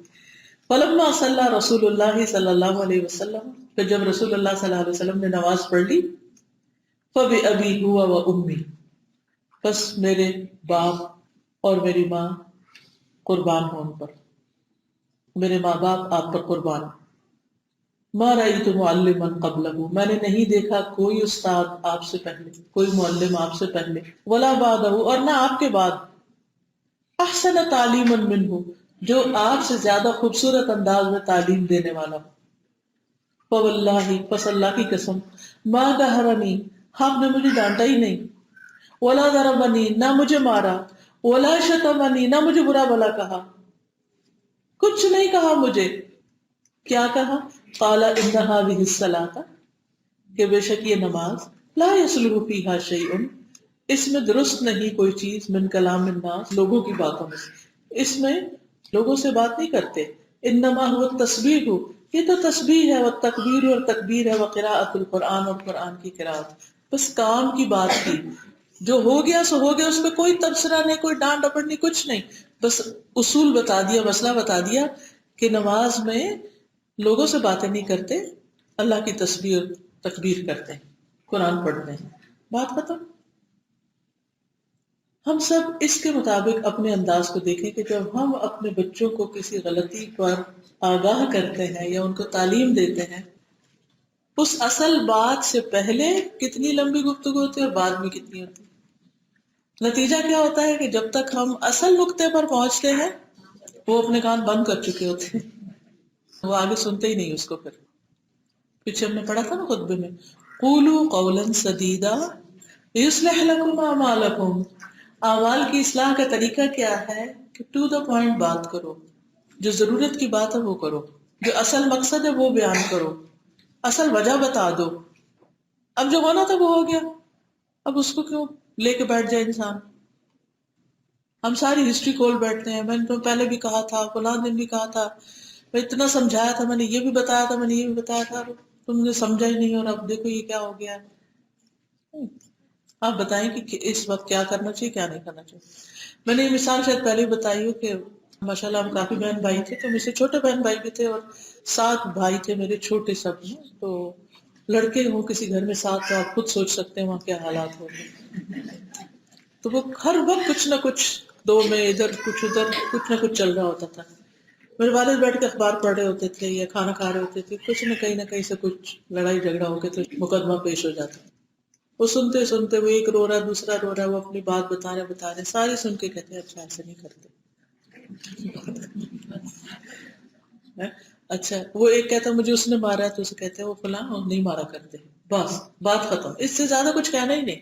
فلما صلی رسول اللہ صلی اللہ علیہ وسلم پھر جب رسول اللہ صلی اللہ علیہ وسلم نے نماز پڑھ لی، فبأبی ہوا وأمی بس میرے باپ اور میری ماں قربان ہوں ان پر، میرے ماں باپ آپ پر قربان۔ ما رأیت معلما قبلہ میں نے نہیں دیکھا کوئی استاد آپ سے پہلے، کوئی معلم آپ سے پہلے، ولا بعدہ اور نہ آپ کے بعد، احسن تعلیما منہ جو آپ سے زیادہ خوبصورت انداز میں تعلیم دینے والا ہو۔ فواللہ پس اللہ کی قسم، ما قہرنی آپ نے مجھے ڈانٹا ہی نہیں، ولا ضربنی نہ مجھے مارا، ولا شتمنی نہ مجھے برا بھلا کہا، کچھ نہیں کہا مجھے، کیا کہا، قال ان هذه الصلاۃ کہ بے شک یہ نماز، لا یصلح فیہا شیء اس میں درست نہیں کوئی چیز، من کلام الناس لوگوں کی باتوں میں سے، اس میں لوگوں سے بات نہیں کرتے، انما هو التسبیح، یہ تو تسبیح ہے، والتکبیر اور تکبیر ہے، وقراءۃ القرآن اور قرآن کی قراءت، بس کام کی بات کی، جو ہو گیا سو ہو گیا، اس پہ کوئی تبصرہ نہیں، کوئی ڈانٹ ڈپٹ نہیں، کچھ نہیں، بس اصول بتا دیا، مسئلہ بتا دیا کہ نماز میں لوگوں سے باتیں نہیں کرتے، اللہ کی تسبیح اور تکبیر کرتے ہیں، قرآن پڑھتے ہیں، بات ختم۔ ہم سب اس کے مطابق اپنے انداز کو دیکھیں کہ جب ہم اپنے بچوں کو کسی غلطی پر آگاہ کرتے ہیں یا ان کو تعلیم دیتے ہیں، اس اصل بات سے پہلے کتنی لمبی گفتگو ہوتی ہے اور بعد میں کتنی ہوتی ہے۔ نتیجہ کیا ہوتا ہے کہ جب تک ہم اصل نقطے پر پہنچتے ہیں وہ اپنے کان بند کر چکے ہوتے ہیں، وہ آگے سنتے ہی نہیں اس کو۔ پھر پیچھے ہم نے پڑھا تھا نا خطبے میں، قولوا قولا سدیدا یصلح لکم اعمالکم، اعمال کی اصلاح کا طریقہ کیا ہے کہ ٹو دا پوائنٹ بات کرو، جو ضرورت کی بات ہے وہ کرو، جو اصل مقصد ہے وہ بیان کرو، اصل وجہ بتا دو۔ اب جو ہونا تھا وہ ہو گیا، اب اس کو کیوں لے کے بیٹھ جائے انسان؟ ہم ساری ہسٹری کھول بیٹھتے ہیں، میں نے تو پہلے بھی کہا تھا، فلاں دن بھی کہا تھا، میں اتنا سمجھایا تھا، میں نے یہ بھی بتایا تھا، میں نے یہ بھی بتایا تھا، تم نے سمجھا ہی نہیں، اور اب دیکھو یہ کیا ہو گیا ہے۔ آپ بتائیں کہ اس وقت کیا کرنا چاہیے، کیا نہیں کرنا چاہیے۔ میں نے یہ مثال شاید پہلے ہی بتائی ہو کہ ماشاء اللہ ہم کافی بہن بھائی تھے، تو مجھ سے چھوٹے بہن بھائی بھی تھے، اور 7 بھائی تھے میرے چھوٹے سب ہیں، تو لڑکے ہوں کسی گھر میں 7 تو آپ خود سوچ سکتے ہیں وہاں کیا حالات ہوتے، تو وہ ہر وقت کچھ نہ کچھ، دو میں ادھر کچھ ادھر، کچھ نہ کچھ چل رہا ہوتا تھا۔ میرے والد بیٹھ کے اخبار پڑھ رہے ہوتے تھے یا کھانا کھا رہے ہوتے تھے، کچھ نہ کہیں سے کچھ لڑائی جھگڑا ہو کے تو مقدمہ پیش ہو جاتا۔ وہ سنتے سنتے وہ ایک رو رہا ہے، دوسرا رو رہا ہے، وہ اپنی بات بتا رہے ساری سن کے کہتے ہیں اچھا ایسے نہیں کرتے۔ اچھا وہ ایک کہتا ہے مجھے اس نے مارا ہے، تو اسے کہتے ہیں وہ فلاں نہیں مارا کرتے، بس بات ختم، اس سے زیادہ کچھ کہنا ہی نہیں۔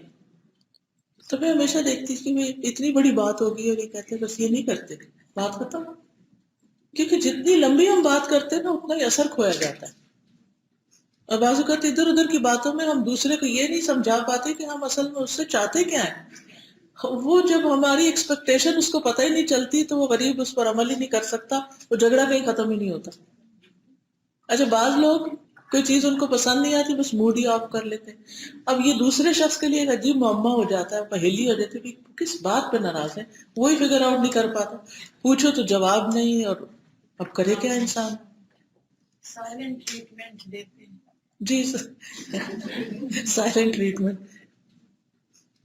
تو میں ہمیشہ دیکھتی کہ وہ اتنی بڑی بات ہوگی اور یہ کہتے ہیں بس یہ نہیں کرتے، بات ختم۔ کیونکہ جتنی لمبی ہم بات کرتے ہیں نا اتنا ہی اثر کھویا جاتا ہے، اور بعض اوقات ادھر ادھر کی باتوں میں ہم دوسرے کو یہ نہیں سمجھا پاتے کہ ہم اصل میں اس سے چاہتے کیا ہیں۔ وہ جب ہماری ایکسپیکٹیشن اس کو پتہ ہی نہیں چلتی تو وہ غریب اس پر عمل ہی نہیں کر سکتا، وہ جھگڑا کہیں ختم ہی نہیں ہوتا۔ اچھا بعض لوگ کوئی چیز ان کو پسند نہیں آتی، بس موڈ ہی آف کر لیتے ہیں، اب یہ دوسرے شخص کے لیے ایک عجیب معمہ ہو جاتا ہے، پہیلی ہو جاتی ہے کہ کس بات پہ ناراض ہے، وہی فگر آؤٹ نہیں کر پاتا، پوچھو تو جواب نہیں، اور اب کرے کیا انسان؟ سائلنٹ ٹریٹمنٹ دیتے ہیں جی، سائلنٹ ٹریٹمنٹ،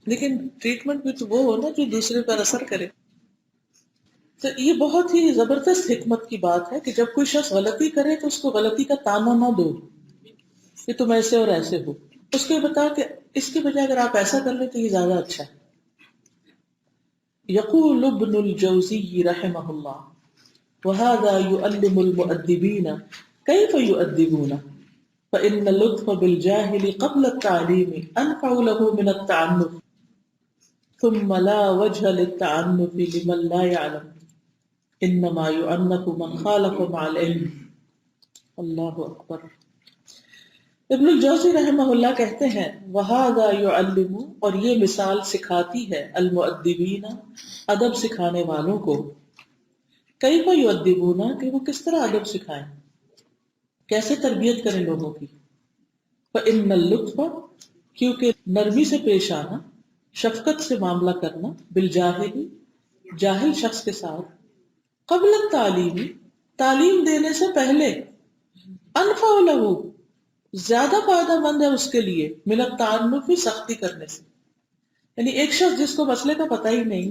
لیکن ٹریٹمنٹ بھی تو وہ ہو نا جو دوسرے پر اثر کرے۔ تو یہ بہت ہی زبردست حکمت کی بات ہے کہ جب کوئی شخص غلطی کرے تو اس کو غلطی کا تانا نہ دو کہ تم ایسے اور ایسے ہو، اس کو یہ بتا کہ اس کی بجائے اگر آپ ایسا کر لیں تو یہ زیادہ اچھا ہے۔ یقول ابن الجوزی رحمہ اللہ وهذا يؤلم المؤدبين كيف يؤدبون فإن اللطف بالجاهل قبل التعليم أنفع له من التعنف ثم لا وجه للتعنف لمن لا يعلم انما يعنف من خالف مع العلم۔ اللہ اکبر۔ ابن الجوزی رحمہ اللہ کہتے ہیں وہذا يعلم، اور یہ مثال سکھاتی ہے، المؤدبین، ادب سکھانے والوں کو، کیف یؤدبون، کہ وہ کس طرح ادب سکھائیں، کیسے تربیت کریں لوگوں کی۔ فإن اللطف، کیونکہ نرمی سے پیش آنا، شفقت سے معاملہ کرنا، بالجاہل، جاہل شخص کے ساتھ، قبل التعلیم، تعلیم دینے سے پہلے، انفع لہ، زیادہ فائدہ مند ہے اس کے لیے، من التعنف، سختی کرنے سے۔ یعنی ایک شخص جس کو مسئلے کا پتہ ہی نہیں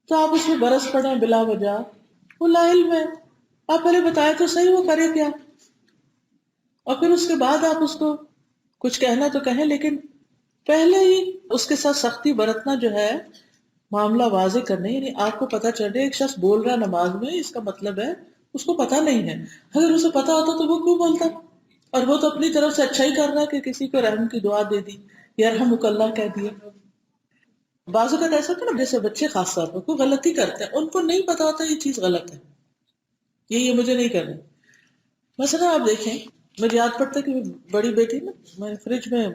تو آپ اس میں برس پڑیں بلا وجہ، وہ لا علم ہے، آپ پہلے بتائے تو صحیح وہ کرے کیا، اور پھر اس کے بعد آپ اس کو کچھ کہنا تو کہیں، لیکن پہلے ہی اس کے ساتھ سختی برتنا جو ہے، معاملہ واضح کرنے، یعنی آپ کو پتہ چل رہا ہے ایک شخص بول رہا ہے نماز میں، اس کا مطلب ہے اس کو پتہ نہیں ہے، اگر اسے پتہ ہوتا تو وہ کیوں بولتا، اور وہ تو اپنی طرف سے اچھا ہی کر رہا ہے کہ کسی کو رحم کی دعا دے دی، یرحمک اللہ کہہ دیا۔ بعض اوقات ایسا ہوتا ہے نا، جیسے بچے خاص طور پر کوئی غلطی کرتے ہیں، ان کو نہیں پتا ہوتا یہ چیز غلط ہے، یہ مجھے نہیں کرنا۔ مثلا آپ دیکھیں، مجھے یاد پڑتا ہے کہ بڑی بیٹی نا، میں فریج میں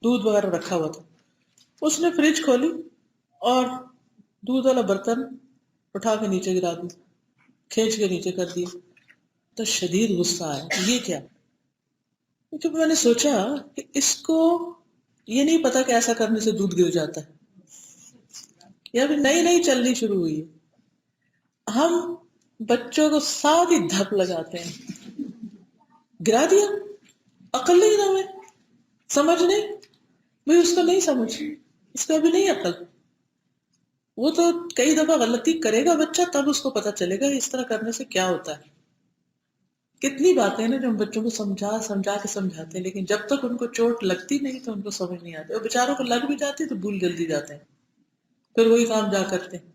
دودھ وغیرہ رکھا ہوا تھا، اس نے فریج کھولی اور دودھ والا برتن اٹھا کے نیچے گرا دی، کھینچ کے نیچے کر دیا۔ تو شدید غصہ آیا، یہ کیا؟ جب میں نے سوچا کہ اس کو یہ نہیں پتا کہ ایسا کرنے سے دودھ گر جاتا ہے، یا ابھی نئی نئی چلنی شروع ہوئی ہے، ہم بچوں کو ساتھ ہی دھپ لگاتے ہیں، گرا دیا، عقل نہیں نہ میں، سمجھ نہیں، بھئی اس کو نہیں سمجھ، اس کو ابھی نہیں عقل، وہ تو کئی دفعہ غلطی کرے گا بچہ تب اس کو پتا چلے گا اس طرح کرنے سے کیا ہوتا ہے۔ کتنی باتیں نا جو ہم بچوں کو سمجھا سمجھا کے سمجھاتے ہیں، لیکن جب تک ان کو چوٹ لگتی نہیں تو ان کو سمجھ نہیں آتی، اور بیچاروں کو لگ بھی جاتی تو بھول جلدی جاتے ہیں، پھر وہی کام جا کرتے ہیں۔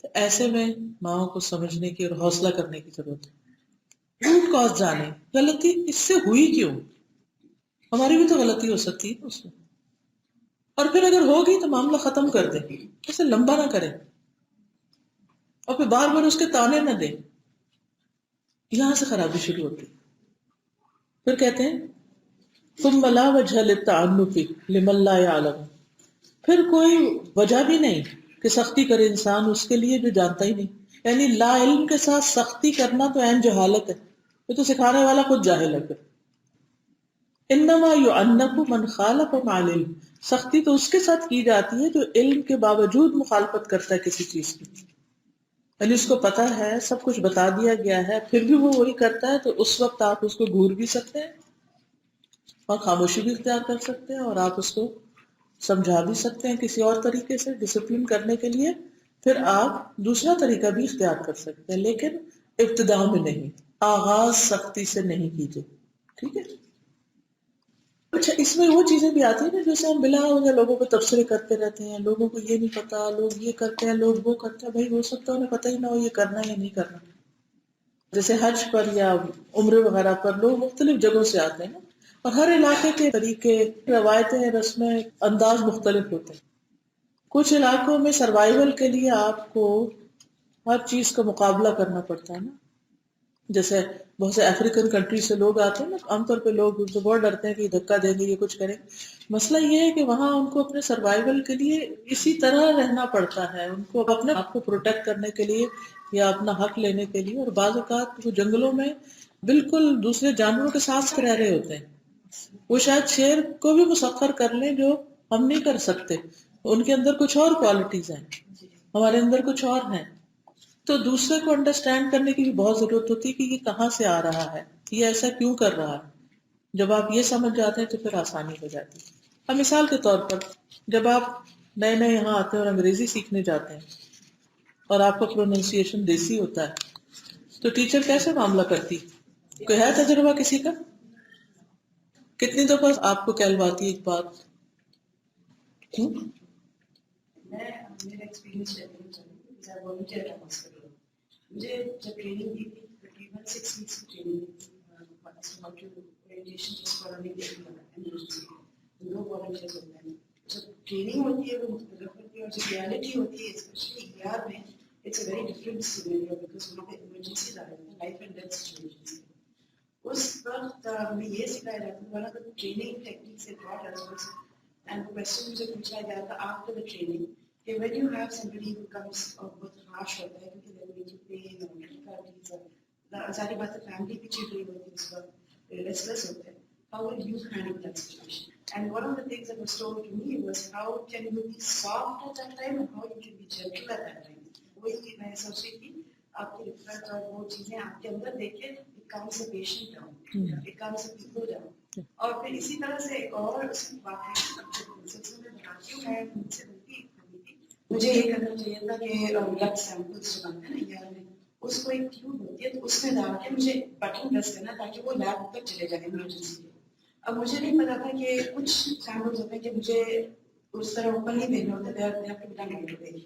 تو ایسے میں ماؤں کو سمجھنے کی اور حوصلہ کرنے کی ضرورت ہے، روٹ کاز جانے غلطی اس سے ہوئی کیوں، ہماری بھی تو غلطی ہو سکتی ہے اس میں، اور پھر اگر ہوگی تو معاملہ ختم کر دیں، اسے لمبا نہ کریں اور پھر بار بار اس کے تانے نہ دیں، یہاں سے خرابی شروع ہوتی۔ پھر کہتے ہیں ثم لا وجہ للتعنف لمن لا يعلم، پھر کوئی وجہ بھی نہیں کہ سختی کرے انسان اس کے لیے جو جانتا ہی نہیں، یعنی لا علم کے ساتھ سختی کرنا تو عین جہالت ہے، یہ تو سکھانے والا خود جاہل ہے۔ پھر انما یعنف من خالف مع العلم، سختی تو اس کے ساتھ کی جاتی ہے جو علم کے باوجود مخالفت کرتا ہے کسی چیز کی، یعنی اس کو پتا ہے سب کچھ بتا دیا گیا ہے پھر بھی وہ وہی کرتا ہے، تو اس وقت آپ اس کو گھور بھی سکتے ہیں اور خاموشی بھی اختیار کر سکتے ہیں، اور آپ اس کو سمجھا بھی سکتے ہیں کسی اور طریقے سے ڈسپلن کرنے کے لیے، پھر آپ دوسرا طریقہ بھی اختیار کر سکتے ہیں، لیکن ابتدا میں نہیں، آغاز سختی سے نہیں کیجیے، ٹھیک ہے؟ اچھا، اس میں وہ چیزیں بھی آتی ہیں نا جیسے ہم بلا وجہ لوگوں کو تبصرے کرتے رہتے ہیں، لوگوں کو یہ نہیں پتا، لوگ یہ کرتے ہیں، لوگ وہ کرتے ہیں، بھائی ہو سکتا ہے انہیں پتہ ہی نہ ہو یہ کرنا یا نہیں کرنا۔ جیسے حج پر یا عمرے وغیرہ پر لوگ مختلف جگہوں سے آتے ہیں نا، اور ہر علاقے کے طریقے، روایتیں، رسمیں، انداز مختلف ہوتے ہیں۔ کچھ علاقوں میں سروائیول کے لیے آپ کو ہر چیز کا مقابلہ کرنا پڑتا ہے نا، جیسے بہت سے افریقن کنٹری سے لوگ آتے ہیں نا، عام طور پہ لوگ ان سے بہت ڈرتے ہیں کہ یہ دھکا دیں گے، یہ کچھ کریں گے۔ مسئلہ یہ ہے کہ وہاں ان کو اپنے سروائیول کے لیے اسی طرح رہنا پڑتا ہے، ان کو اپنے آپ کو پروٹیکٹ کرنے کے لیے یا اپنا حق لینے کے لیے، اور بعض اوقات وہ جنگلوں میں بالکل دوسرے جانوروں کے ساتھ رہ رہے ہوتے ہیں، وہ شاید شیر کو بھی مسخر کر لیں جو ہم نہیں کر سکتے، ان کے اندر کچھ اور کوالٹیز ہیں، ہمارے اندر کچھ اور ہیں، تو دوسرے کو انڈرسٹینڈ کرنے کی بھی بہت ضرورت ہوتی ہے کہ یہ کہاں سے آ رہا ہے، یہ ایسا کیوں کر رہا ہے۔ جب آپ یہ سمجھ جاتے ہیں تو پھر آسانی ہو جاتی ہے۔ اب مثال کے طور پر جب آپ نئے نئے یہاں آتے ہیں اور انگریزی سیکھنے جاتے ہیں اور آپ کا پروننسیشن دیسی ہوتا ہے تو ٹیچر کیسے معاملہ کرتی؟ کوئی ہے تجربہ کسی کا؟ کتنی دفعہ آپ کو کہلواتی ایک بات؟ میں میرا ایکسپیرینس والنٹیئر کا بات کر رہا ہوں، مجھے جب ٹریننگ دی تھی تقریباً 6 ویکس کی ٹریننگ دی تھی، دو والنٹیئرز ہوتے ہیں، جب ٹریننگ ہوتی ہے وہ مختلف ہوتی ہے، اور جب ریالٹی ہوتی ہے اسپیشلی ER میں it's a very different scenario, because وہاں پہ ایمرجنسیز آ رہی ہیں، لائف اینڈ ڈیتھ سچویشنز۔ اس وقت ہمیں یہ سکھایا جاتا ہے، one of the training techniques they taught us was, and the question مجھے پوچھا گیا تھا after the training کہ when you have somebody who comes بہت harsh ہوتا ہے کیونکہ there will be pain اور difficulties اور ساری باتیں فیملی بھی چل رہی ہوتی ہے اس وقت، restless ہوتے ہیں، how will you handle that situation? And one of the things that was told to me was how can you be soft at that time and how you can be gentle at that time. وہی میں سوچ رہی تھی آپ کی reference اور وہ چیزیں آپ کے اندر دیکھیں، it comes a patient down, it comes a people down. اور پھر اسی طرح سے ایک اور اس کی بات ہے سلسلے میں بتاتی ہوں، میں مجھ سے غلطی ہوئی تھی، مجھے یہ کرنا چاہیے تھا کہ بلڈ سیمپلس جو بنتے ہیں نا ER میں، اس کو ایک ٹیوب ہوتی ہے تو اس میں ڈال کے مجھے بٹن پریس کرنا تاکہ وہ لیب تک چلے جائے ایمرجنسی کے۔ اب مجھے نہیں پتا تھا کہ کچھ سیمپلز ہوتے ہیں کہ مجھے اس طرح اوپر نہیں بھیجنا ہوتا، دے کے بنا نیگیٹو بھیج،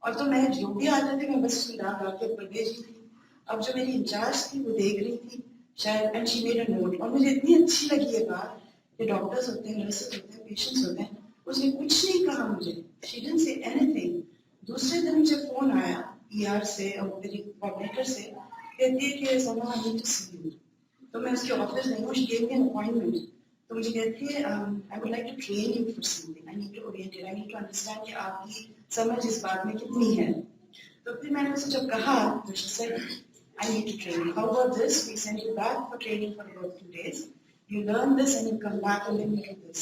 اور تو میں جو بھی آ جاتے میں بس اس کو ڈال کے اوپر بھیج دی تھی۔ اب جو میری انچارج تھی وہ دیکھ رہی تھی شاید، and she made a note, اور مجھے اتنی اچھی لگی یہ بات کہ ڈاکٹرز ہوتے ہیں، نرسز ہوتے ہیں، پیشنٹس ہوتے ہیں، اس نے کچھ نہیں کہا مجھے، شی ڈڈنٹ سے اینی تھنگ۔ دوسرے دن مجھے فون آیا ER سے اور میری کوآرڈینیٹر سے، کہتی ہے کہ سما I need to see you, تو میں اس کے آفس گئی ہوں، she gave me an appointment, تو مجھے کہتی ہے I would like to train you for something, I need to oriented, I need to understand کہ آپ کی سمجھ اس بات میں کتنی ہے۔ تو پھر میں نے اسے جب کہا I need to train you. How about this? We send you back for training for about 2 days. You learn this and you come back and then you do this.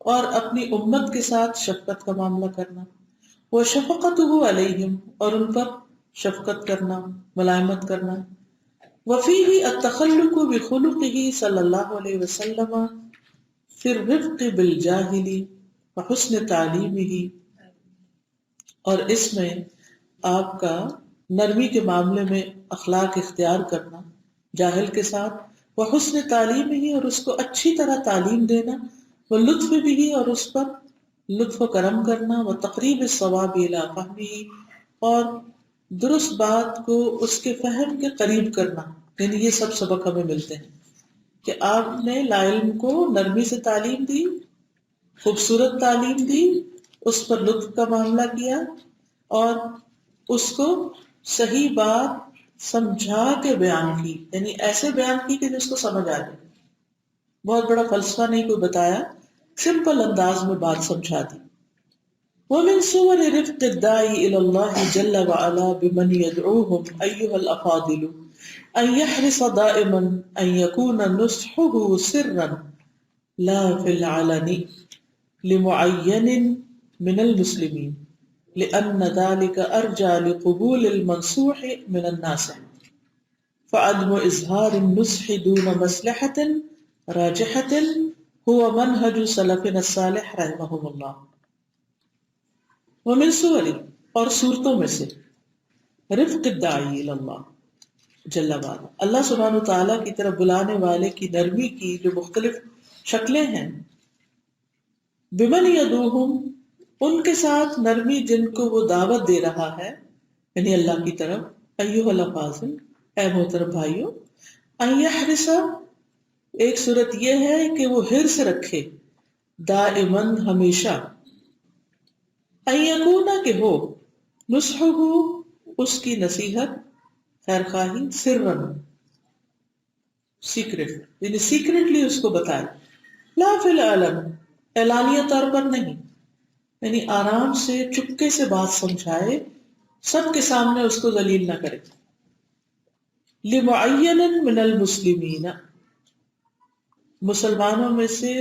اور اپنی امت کے ساتھ شفقت کا معاملہ کرنا، وشفقته علیہم، اور ان پر شفقت کرنا، ملائمت کرنا، وفیہ التخلق بخلقہ صلی اللہ علیہ وسلم فی الرفق بالجاہل وحسن تعلیمہ، اور اس میں آپ کا نرمی کے معاملے میں اخلاق اختیار کرنا جاہل کے ساتھ، وحسن تعلیم ہی، اور اس کو اچھی طرح تعلیم دینا، وہ لطف بھی، اور اس پر لطف و کرم کرنا، وہ تقریب الصواب الی فہمہ، اور درست بات کو اس کے فہم کے قریب کرنا. یعنی یہ سب سبق ہمیں ملتے ہیں کہ آپ نے لا علم کو نرمی سے تعلیم دی، خوبصورت تعلیم دی، اس پر لطف کا معاملہ کیا، اور اس کو صحیح بات سمجھا کے بیان کی، یعنی ایسے بیان کی کہ جس کو سمجھ آ جائے. بہت بڑا فلسفہ نہیں کوئی بتایا، سمپل انداز میں بات سمجھا دی. ومن صور رفق الداعی الی اللہ جل وعلا بمن یدعوہم ایہا الافاضل ان یحرص دائما ان یکون نصحہ سرا لا فی العلن لمعین من المسلمین لأن ذلك ارجى لقبول المنصوح من الناصح، فعدم اظہار النصح دون مصلحة راجحة هو منهج سلفنا الصالح رحمهم اللہ. ومن صور، اور صورتوں میں سے، رفق الداعی الی اللہ جل وعلا، اللہ سبحانہ وتعالیٰ کی طرف بلانے والے کی نرمی کی جو مختلف شکلیں ہیں، بمن یدعوہم، ان کے ساتھ نرمی جن کو وہ دعوت دے رہا ہے، یعنی اللہ کی طرف، ایھا الافاضل، اے محترم بھائیو، ان یحرص، ایک صورت یہ ہے کہ وہ حرص رکھے، دائماً ہمیشہ، ان یکون، کہ ہو، نصحہ، اس کی نصیحت، خیر خواہی، سرن، سیکرٹ، یعنی سیکرٹلی اس کو بتائے، لا فی العلن، اعلانیہ طور پر نہیں، یعنی آرام سے چپکے سے بات سمجھائے، سب کے سامنے اس کو ذلیل نہ کرے. لمعین من المسلمین، مسلمانوں میں سے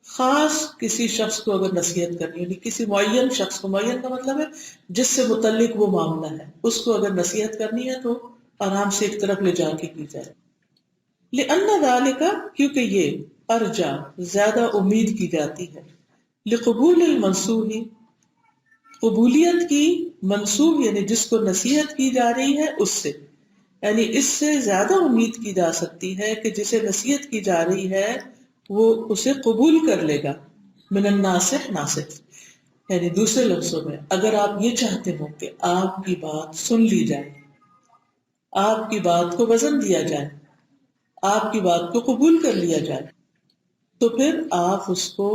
خاص کسی شخص کو اگر نصیحت کرنی، یعنی کسی معین شخص کو، معین کا مطلب ہے جس سے متعلق وہ معاملہ ہے، اس کو اگر نصیحت کرنی ہے تو آرام سے ایک طرف لے جا کے کی جائے. لأن ذلك، کیونکہ یہ ارجا، زیادہ امید کی جاتی ہے، لقبول المنصوح، قبولیت کی، منصوح یعنی جس کو نصیحت کی جا رہی ہے اس سے، یعنی اس سے زیادہ امید کی جا سکتی ہے کہ جسے نصیحت کی جا رہی ہے وہ اسے قبول کر لے گا، من الناصح، ناصح، یعنی دوسرے لفظوں میں اگر آپ یہ چاہتے ہو کہ آپ کی بات سن لی جائے، آپ کی بات کو وزن دیا جائے، آپ کی بات کو قبول کر لیا جائے، تو پھر آپ اس کو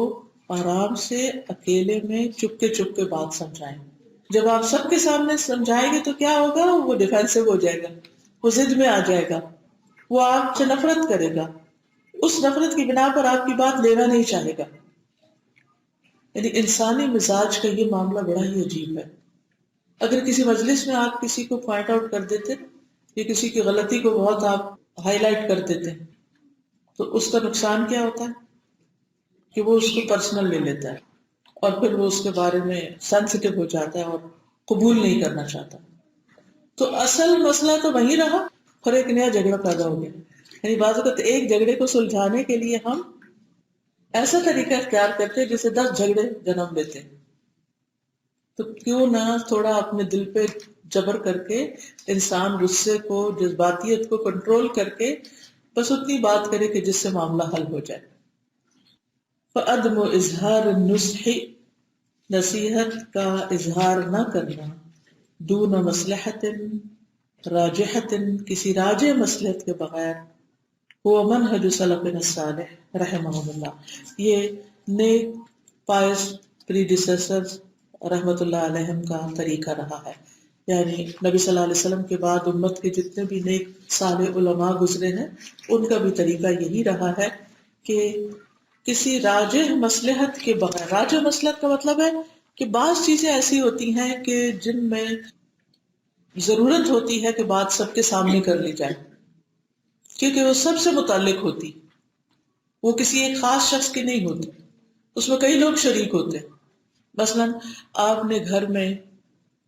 آرام سے اکیلے میں چپکے چپکے بات سمجھائیں. جب آپ سب کے سامنے سمجھائیں گے تو کیا ہوگا، وہ ڈیفینسو ہو جائے گا، وہ ضد میں آ جائے گا، وہ آپ سے نفرت کرے گا، اس نفرت کی بنا پر آپ کی بات لینا نہیں چاہے گا. یعنی انسانی مزاج کا یہ معاملہ بڑا ہی عجیب ہے. اگر کسی مجلس میں آپ کسی کو پوائنٹ آؤٹ کر دیتے یا کسی کی غلطی کو بہت آپ ہائی لائٹ کر دیتے تو اس کا نقصان کیا ہوتا ہے کہ وہ اس کو پرسنل لے لیتا ہے اور پھر وہ اس کے بارے میں سینسیٹیو ہو جاتا ہے اور قبول نہیں کرنا چاہتا. تو اصل مسئلہ تو وہیں رہا اور ایک نیا جھگڑا پیدا ہو گیا. یعنی بعض اوقات ایک جھگڑے کو سلجھانے کے لیے ہم ایسا طریقہ اختیار کرتے ہیں جسے 10 جھگڑے جنم دیتے ہیں. تو کیوں نہ تھوڑا اپنے دل پہ جبر کر کے انسان غصے کو، جذباتیت کو کنٹرول کر کے بس اتنی بات کرے کہ جس سے معاملہ حل ہو جائے. فعدم اظہار النصح، نصیحت کا اظہار نہ کرنا، دون مصلحت راجحت، کسی راجح مصلحت کے بغیر، وہ منہج سلفنا الصالح رحمہم اللہ، یہ نیک پائس پریڈیسیسرز رحمت اللہ علیہم کا طریقہ رہا ہے. یعنی نبی صلی اللہ علیہ وسلم کے بعد امت کے جتنے بھی نیک صالح علماء گزرے ہیں ان کا بھی طریقہ یہی رہا ہے کہ کسی راجح مصلحت کے بغیر، راجح مصلحت کا مطلب ہے کہ بعض چیزیں ایسی ہوتی ہیں کہ جن میں ضرورت ہوتی ہے کہ بات سب کے سامنے کر لی جائے کیونکہ وہ سب سے متعلق ہوتی، وہ کسی ایک خاص شخص کی نہیں ہوتی. اس میں کئی لوگ شریک ہوتے ہیں. مثلا آپ نے گھر میں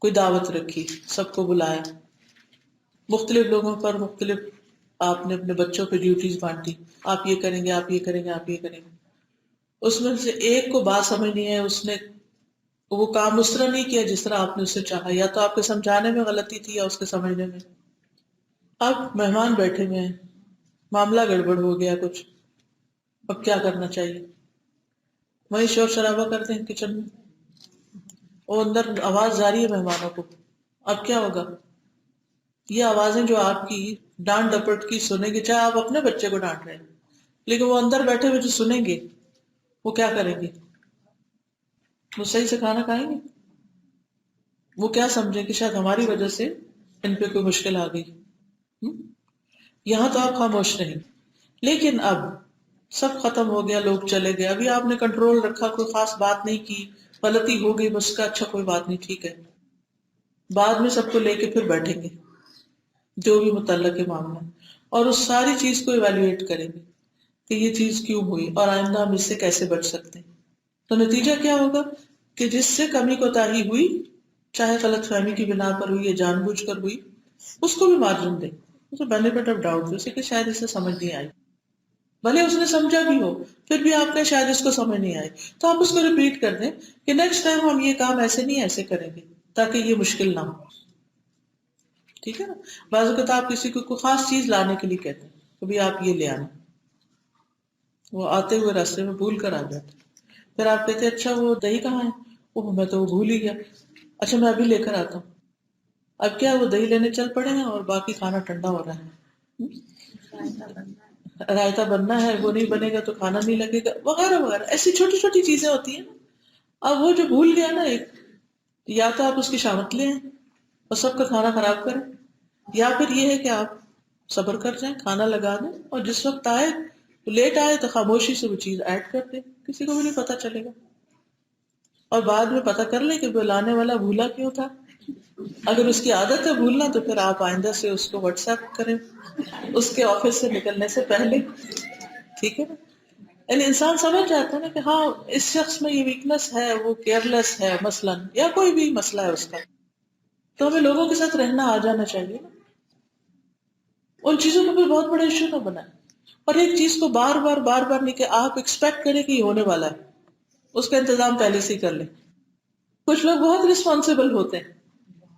کوئی دعوت رکھی، سب کو بلایا، مختلف لوگوں پر مختلف آپ نے اپنے بچوں پہ ڈیوٹیز بانٹی، آپ یہ کریں گے، آپ یہ کریں گے، آپ یہ کریں گے. اس میں سے ایک کو بات سمجھ نہیں ہے، اس نے وہ کام اس طرح نہیں کیا جس طرح آپ نے اسے چاہا، یا تو آپ کے سمجھانے میں غلطی تھی یا اس کے سمجھنے میں. اب مہمان بیٹھے ہوئے ہیں، معاملہ گڑبڑ ہو گیا کچھ، اب کیا کرنا چاہیے؟ وہی شور شرابہ کرتے ہیں کچن میں، وہ اندر آواز جاری ہے مہمانوں کو. اب کیا ہوگا؟ یہ آوازیں جو آپ کی ڈانٹ ڈپٹ کی سنیں گے، چاہے آپ اپنے بچے کو ڈانٹ رہے ہیں، لیکن وہ اندر بیٹھے ہوئے جو سنیں گے وہ کیا کریں گے؟ وہ صحیح سے کھانا کھائیں گے؟ وہ کیا سمجھیں کہ شاید ہماری وجہ سے ان پہ کوئی مشکل آ گئی. یہاں تو آپ خاموش رہیں، لیکن اب سب ختم ہو گیا، لوگ چلے گئے، ابھی آپ نے کنٹرول رکھا، کوئی خاص بات نہیں کی، غلطی ہو گئی بس کا، اچھا کوئی بات نہیں، ٹھیک ہے. بعد میں سب کو لے کے پھر بیٹھیں گے جو بھی متعلق ہے معاملہ، اور اس ساری چیز کو ایویلویٹ کریں گے کہ یہ چیز کیوں ہوئی اور آئندہ ہم اس سے کیسے بچ سکتے ہیں. تو نتیجہ کیا ہوگا کہ جس سے کمی کوتاہی ہوئی، چاہے غلط فہمی کی بنا پر ہوئی یا جان بوجھ کر ہوئی، اس کو بھی مارجن دیں، اسے بینیفٹ آف ڈاؤٹ دے، اسے کہ شاید اسے سمجھ نہیں آئی، بھلے اس نے سمجھا بھی ہو، پھر بھی آپ کا شاید اس کو سمجھ نہیں آئی، تو آپ اس کو ریپیٹ کر دیں کہ نیکسٹ ٹائم ہم یہ کام ایسے نہیں ایسے کریں گے تاکہ یہ مشکل نہ ہو. ٹھیک ہے نا؟ بعض اوقات آپ کسی کو کوئی خاص چیز لانے کے لیے کہتے ہیں، کبھی آپ یہ لے آنا، وہ آتے ہوئے راستے میں بھول کر آ جاتے، پھر آپ کہتے ہیں اچھا وہ دہی کہاں ہے؟ اوہ میں تو وہ بھول ہی گیا، اچھا میں ابھی لے کر آتا ہوں. اب کیا وہ دہی لینے چل پڑے ہیں اور باقی کھانا ٹھنڈا ہو رہا ہے، رائتا بننا ہے، وہ نہیں بنے گا تو کھانا نہیں لگے گا، وغیرہ وغیرہ. ایسی چھوٹی چھوٹی چیزیں ہوتی ہیں نا. اب وہ جو بھول گیا نا ایک، یا تو آپ اس کی شامت لیں اور سب کا کھانا خراب کریں، یا پھر یہ ہے کہ آپ صبر کر جائیں، کھانا لگا دیں، اور جس وقت آئے لیٹ آئے تو خاموشی سے وہ چیز ایڈ کر دیں، کسی کو بھی نہیں پتا چلے گا. اور بعد میں پتا کر لیں کہ وہ لانے والا بھولا کیوں تھا. اگر اس کی عادت ہے بھولنا تو پھر آپ آئندہ سے اس کو واٹس ایپ کریں اس کے آفس سے نکلنے سے پہلے. ٹھیک ہے نا؟ یعنی انسان سمجھ جاتا ہے نا کہ ہاں اس شخص میں یہ ویکنس ہے، وہ کیئرلیس ہے مثلاً، یا کوئی بھی مسئلہ ہے اس کا، تو ہمیں لوگوں کے ساتھ رہنا آ جانا چاہیے نا. ان چیزوں کو بھی بہت بڑا ایشو نہ بنائیں، اور ایک چیز کو بار بار بار بار نہیں کہ آپ ایکسپیکٹ کریں کہ یہ ہونے والا ہے، اس کا انتظام پہلے سے ہی کر لیں. کچھ لوگ بہت رسپانسیبل ہوتے ہیں،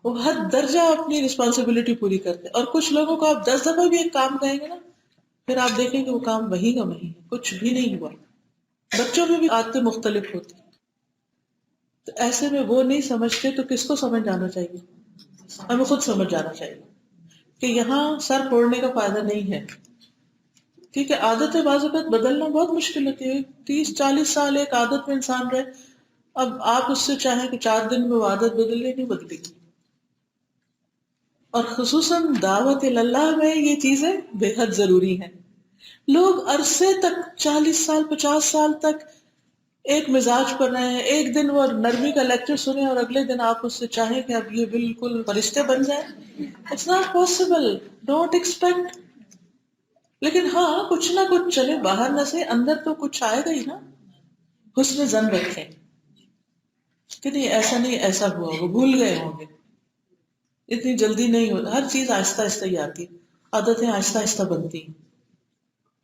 وہ حد درجہ اپنی رسپانسبلٹی پوری کرتے ہیں، اور کچھ لوگوں کو آپ 10 دفعہ بھی ایک کام کہیں گے نا، پھر آپ دیکھیں کہ وہ کام وہی کا وہی ہے، کچھ بھی نہیں ہوا. بچوں میں بھی عادتیں مختلف ہوتی ہیں، تو ایسے میں وہ نہیں سمجھتے تو کس کو سمجھ جانا چاہیے؟ ہمیں خود سمجھ جانا چاہیے کہ یہاں سر پھوڑنے کا فائدہ نہیں ہے، کیونکہ عادتیں بعض اوقات بدلنا بہت مشکل ہوتی ہے. 30-40 سال ایک عادت میں انسان رہے، اب آپ اس سے چاہیں کہ 4 دن میں وہ عادت بدلے نہیں بدلے گی. اور خصوصاً دعوت اللہ میں یہ چیزیں بے حد ضروری ہیں. لوگ عرصے تک 40 سال 50 سال تک ایک مزاج پر رہے ہیں، ایک دن وہ نرمی کا لیکچر سنیں اور اگلے دن آپ اس سے چاہیں کہ اب یہ بالکل فرشتے بن جائیں. It's not possible, don't expect. لیکن ہاں کچھ نہ کچھ چلے، باہر نہ سے اندر تو کچھ آئے گا ہی نا. حسن ظن رکھیں کہ نہیں ایسا نہیں، ایسا ہوا، وہ بھول گئے ہوں گے، اتنی جلدی نہیں ہوتا، ہر چیز آہستہ آہستہ ہی آتی، عادتیں آہستہ آہستہ بنتی.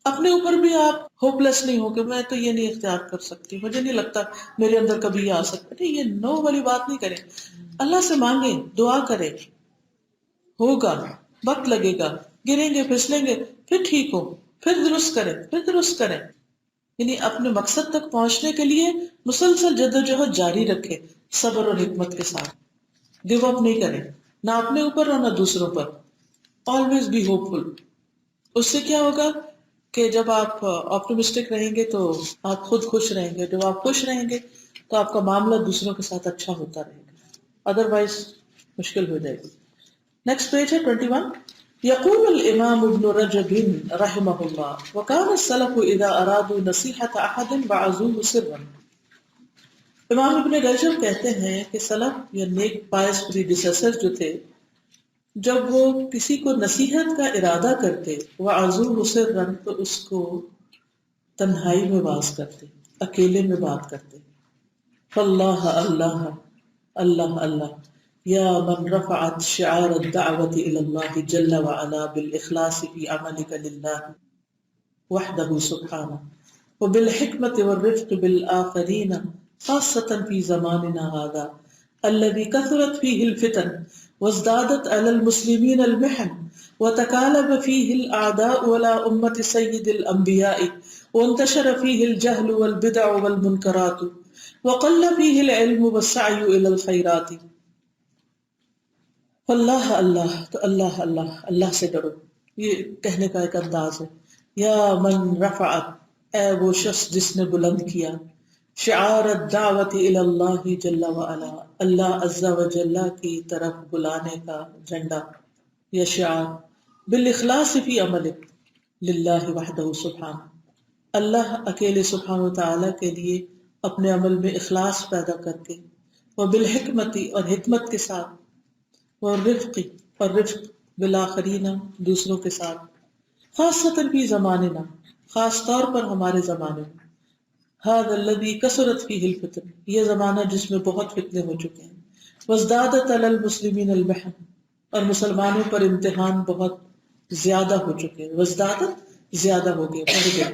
اپنے اوپر بھی آپ ہوپ لیس نہیں ہو کہ میں تو یہ نہیں اختیار کر سکتی، مجھے نہیں لگتا میرے اندر کبھی یہ آ سکتا. نہیں، یہ نو والی بات نہیں کریں، اللہ سے مانگیں، دعا کریں، ہوگا، وقت لگے گا، گریں گے پھسلیں گے، پھر ٹھیک ہو، پھر درست کریں، پھر درست کریں. یعنی اپنے مقصد تک پہنچنے کے لیے مسلسل جدوجہد جاری رکھے، صبر اور حکمت کے ساتھ. گیو اپ نہیں کریں، نہ اپنے اوپر اور نہ دوسروں پر. آلویز بی ہوپ فل. اس سے کیا ہوگا کہ جب آپ آپٹمسٹک رہیں گے تو آپ خود خوش رہیں گے، جب آپ خوش رہیں گے تو آپ کا معاملہ دوسروں کے ساتھ اچھا ہوتا رہے گا، ادروائز مشکل ہو جائے گی. نیکسٹ پیج ہے 21. يقول الامام ابن رجب رحمه الله وكان السلف اذا ارادوا نصيحة احد بعزوه سرا. امام ابن رجب کہتے ہیں کہ سلف یا نیک پائس پریڈیسیسر جو تھے، جب وہ کسی کو نصیحت کا ارادہ کرتے وعزوه سرا تو اس کو تنہائی میں باز کرتے. اکیلے میں بات کرتے. فاللہ اللہ اللہ اللہ یا من رفعت شعار الدعوة الى اللہ جل وعلا بالاخلاص في عملك للہ وحدہ سبحانہ وبالحکمة والرفق بالآخرین خاصة في زماننا هذا الذي كثرت فيه الفتن وازدادت على المسلمين المحن وتكالب فيه الأعداء ولا أمة سيد الأنبياء وانتشر فيه الجهل والبدع والمنكرات وقل فيه العلم والسعي إلى الخيرات. واللہ اللہ تو اللہ اللہ اللہ سے ڈرو، یہ کہنے کا ایک انداز ہے. یا من رفعت اے وہ شخص جس نے بلند کیا، شعار الدعوت الی اللہ جل وعلا اللہ عز و جل کی طرف بلانے کا جھنڈا یا شعار، بالاخلاص فی عملک للہ وحدہ سبحانہ اللہ اکیلے سبحانہ و تعالی کے لیے اپنے عمل میں اخلاص پیدا کر کے، وبالحکمت اور حکمت کے ساتھ، والرفق اور رفق بالآخرین دوسروں کے ساتھ، خاصۃ فی زماننا خاص طور پر ہمارے زمانے میں، هذا الذي كثرت فيه الفتن یہ زمانہ جس میں بہت فتنے ہو چکے ہیں، وازدادت علی المسلمین المحن اور مسلمانوں پر امتحان بہت زیادہ ہو چکے ہیں، وازدادت زیادہ ہو گئے بڑھ گئے،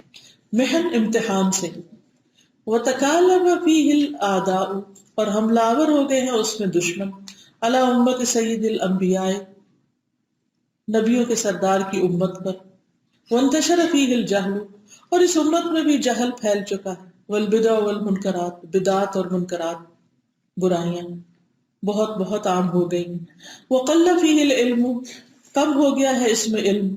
محن امتحان سے، وتکالب فیہ الاعداء اور حملہ آور ہو گئے ہیں اس میں دشمن، علی امت سید الانبیاء نبیوں کے سردار کی امت پر، وانتشر فیہ الجہل اور اس امت میں بھی جہل پھیل چکا ہے، والبدع والمنکرات بدعات اور منکرات برائیاں بہت بہت عام ہو گئی، وقل فیہ العلم کم ہو گیا ہے اس میں علم،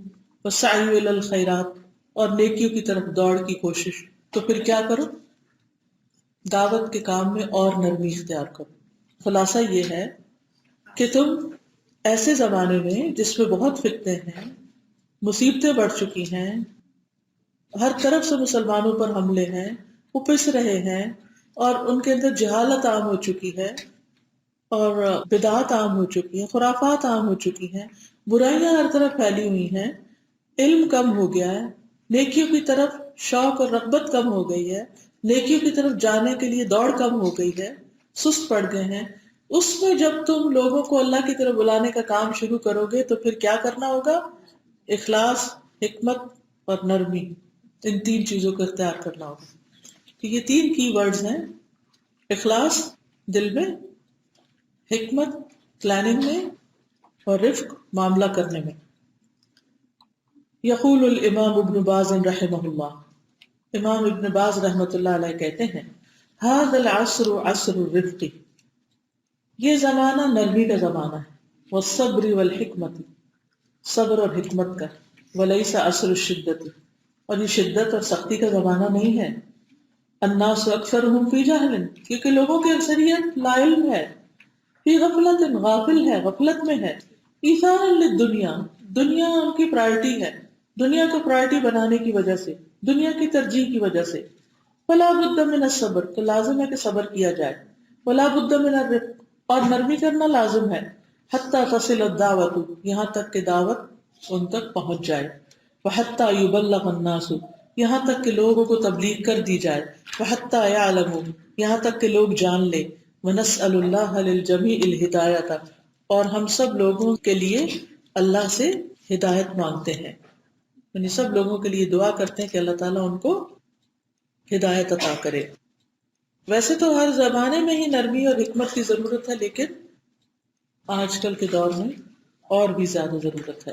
والسعی الی الخیرات اور نیکیوں کی طرف دوڑ کی کوشش. تو پھر کیا کرو؟ دعوت کے کام میں اور نرمی اختیار کرو. خلاصہ یہ ہے کہ تم ایسے زمانے میں جس میں بہت فتنے ہیں، مصیبتیں بڑھ چکی ہیں، ہر طرف سے مسلمانوں پر حملے ہیں، وہ پس رہے ہیں اور ان کے اندر جہالت عام ہو چکی ہے اور بدعات عام ہو چکی ہیں، خرافات عام ہو چکی ہیں، برائیاں ہر طرف پھیلی ہوئی ہیں، علم کم ہو گیا ہے، نیکیوں کی طرف شوق اور رغبت کم ہو گئی ہے، نیکیوں کی طرف جانے کے لیے دوڑ کم ہو گئی ہے، سست پڑ گئے ہیں. اس میں جب تم لوگوں کو اللہ کی طرف بلانے کا کام شروع کرو گے تو پھر کیا کرنا ہوگا؟ اخلاص، حکمت اور نرمی، ان تین چیزوں کو اختیار کرنا ہوگا. تو یہ تین کی ورڈز ہیں، اخلاص دل میں، حکمت پلاننگ میں، اور رفق معاملہ کرنے میں. یقول الامام ابن باز رحمہ اللہ، امام ابن باز رحمۃ اللہ علیہ کہتے ہیں، هذا العصر عصر الرفق یہ زمانہ نرمی کا زمانہ ہے، والصبر والحکمت صبر اور حکمت کا، ولیس عصر الشدت اور یہ شدت اور سختی کا زمانہ نہیں ہے. الناس اکثرهم فی جہل کیونکہ لوگوں کی اکثریت لا علم ہے، فی غفلت غافل ہے، غفلت میں ہے، ایثارا للدنیا دنیا ان کی پرائرٹی ہے، دنیا کو پرائرٹی بنانے کی وجہ سے، دنیا کی ترجیح کی وجہ سے. فلا بد من الصبر تو لازم ہے کہ صبر کیا جائے، ولا بد من الرفق اور نرمی کرنا لازم ہے، حتی تصل الدعوت یہاں تک کہ دعوت ان تک پہنچ جائے، وحتی یبلغ الناس یہاں تک کہ لوگوں کو تبلیغ کر دی جائے، وحتی یعلموا یہاں تک کہ لوگ جان لے، ونسأل اللہ للجمیع الہدایۃ اور ہم سب لوگوں کے لیے اللہ سے ہدایت مانگتے ہیں، یعنی سب لوگوں کے لیے دعا کرتے ہیں کہ اللہ تعالیٰ ان کو ہدایت عطا کرے. ویسے تو ہر زمانے میں ہی نرمی اور حکمت کی ضرورت ہے، لیکن آج کل کے دور میں اور بھی زیادہ ضرورت ہے.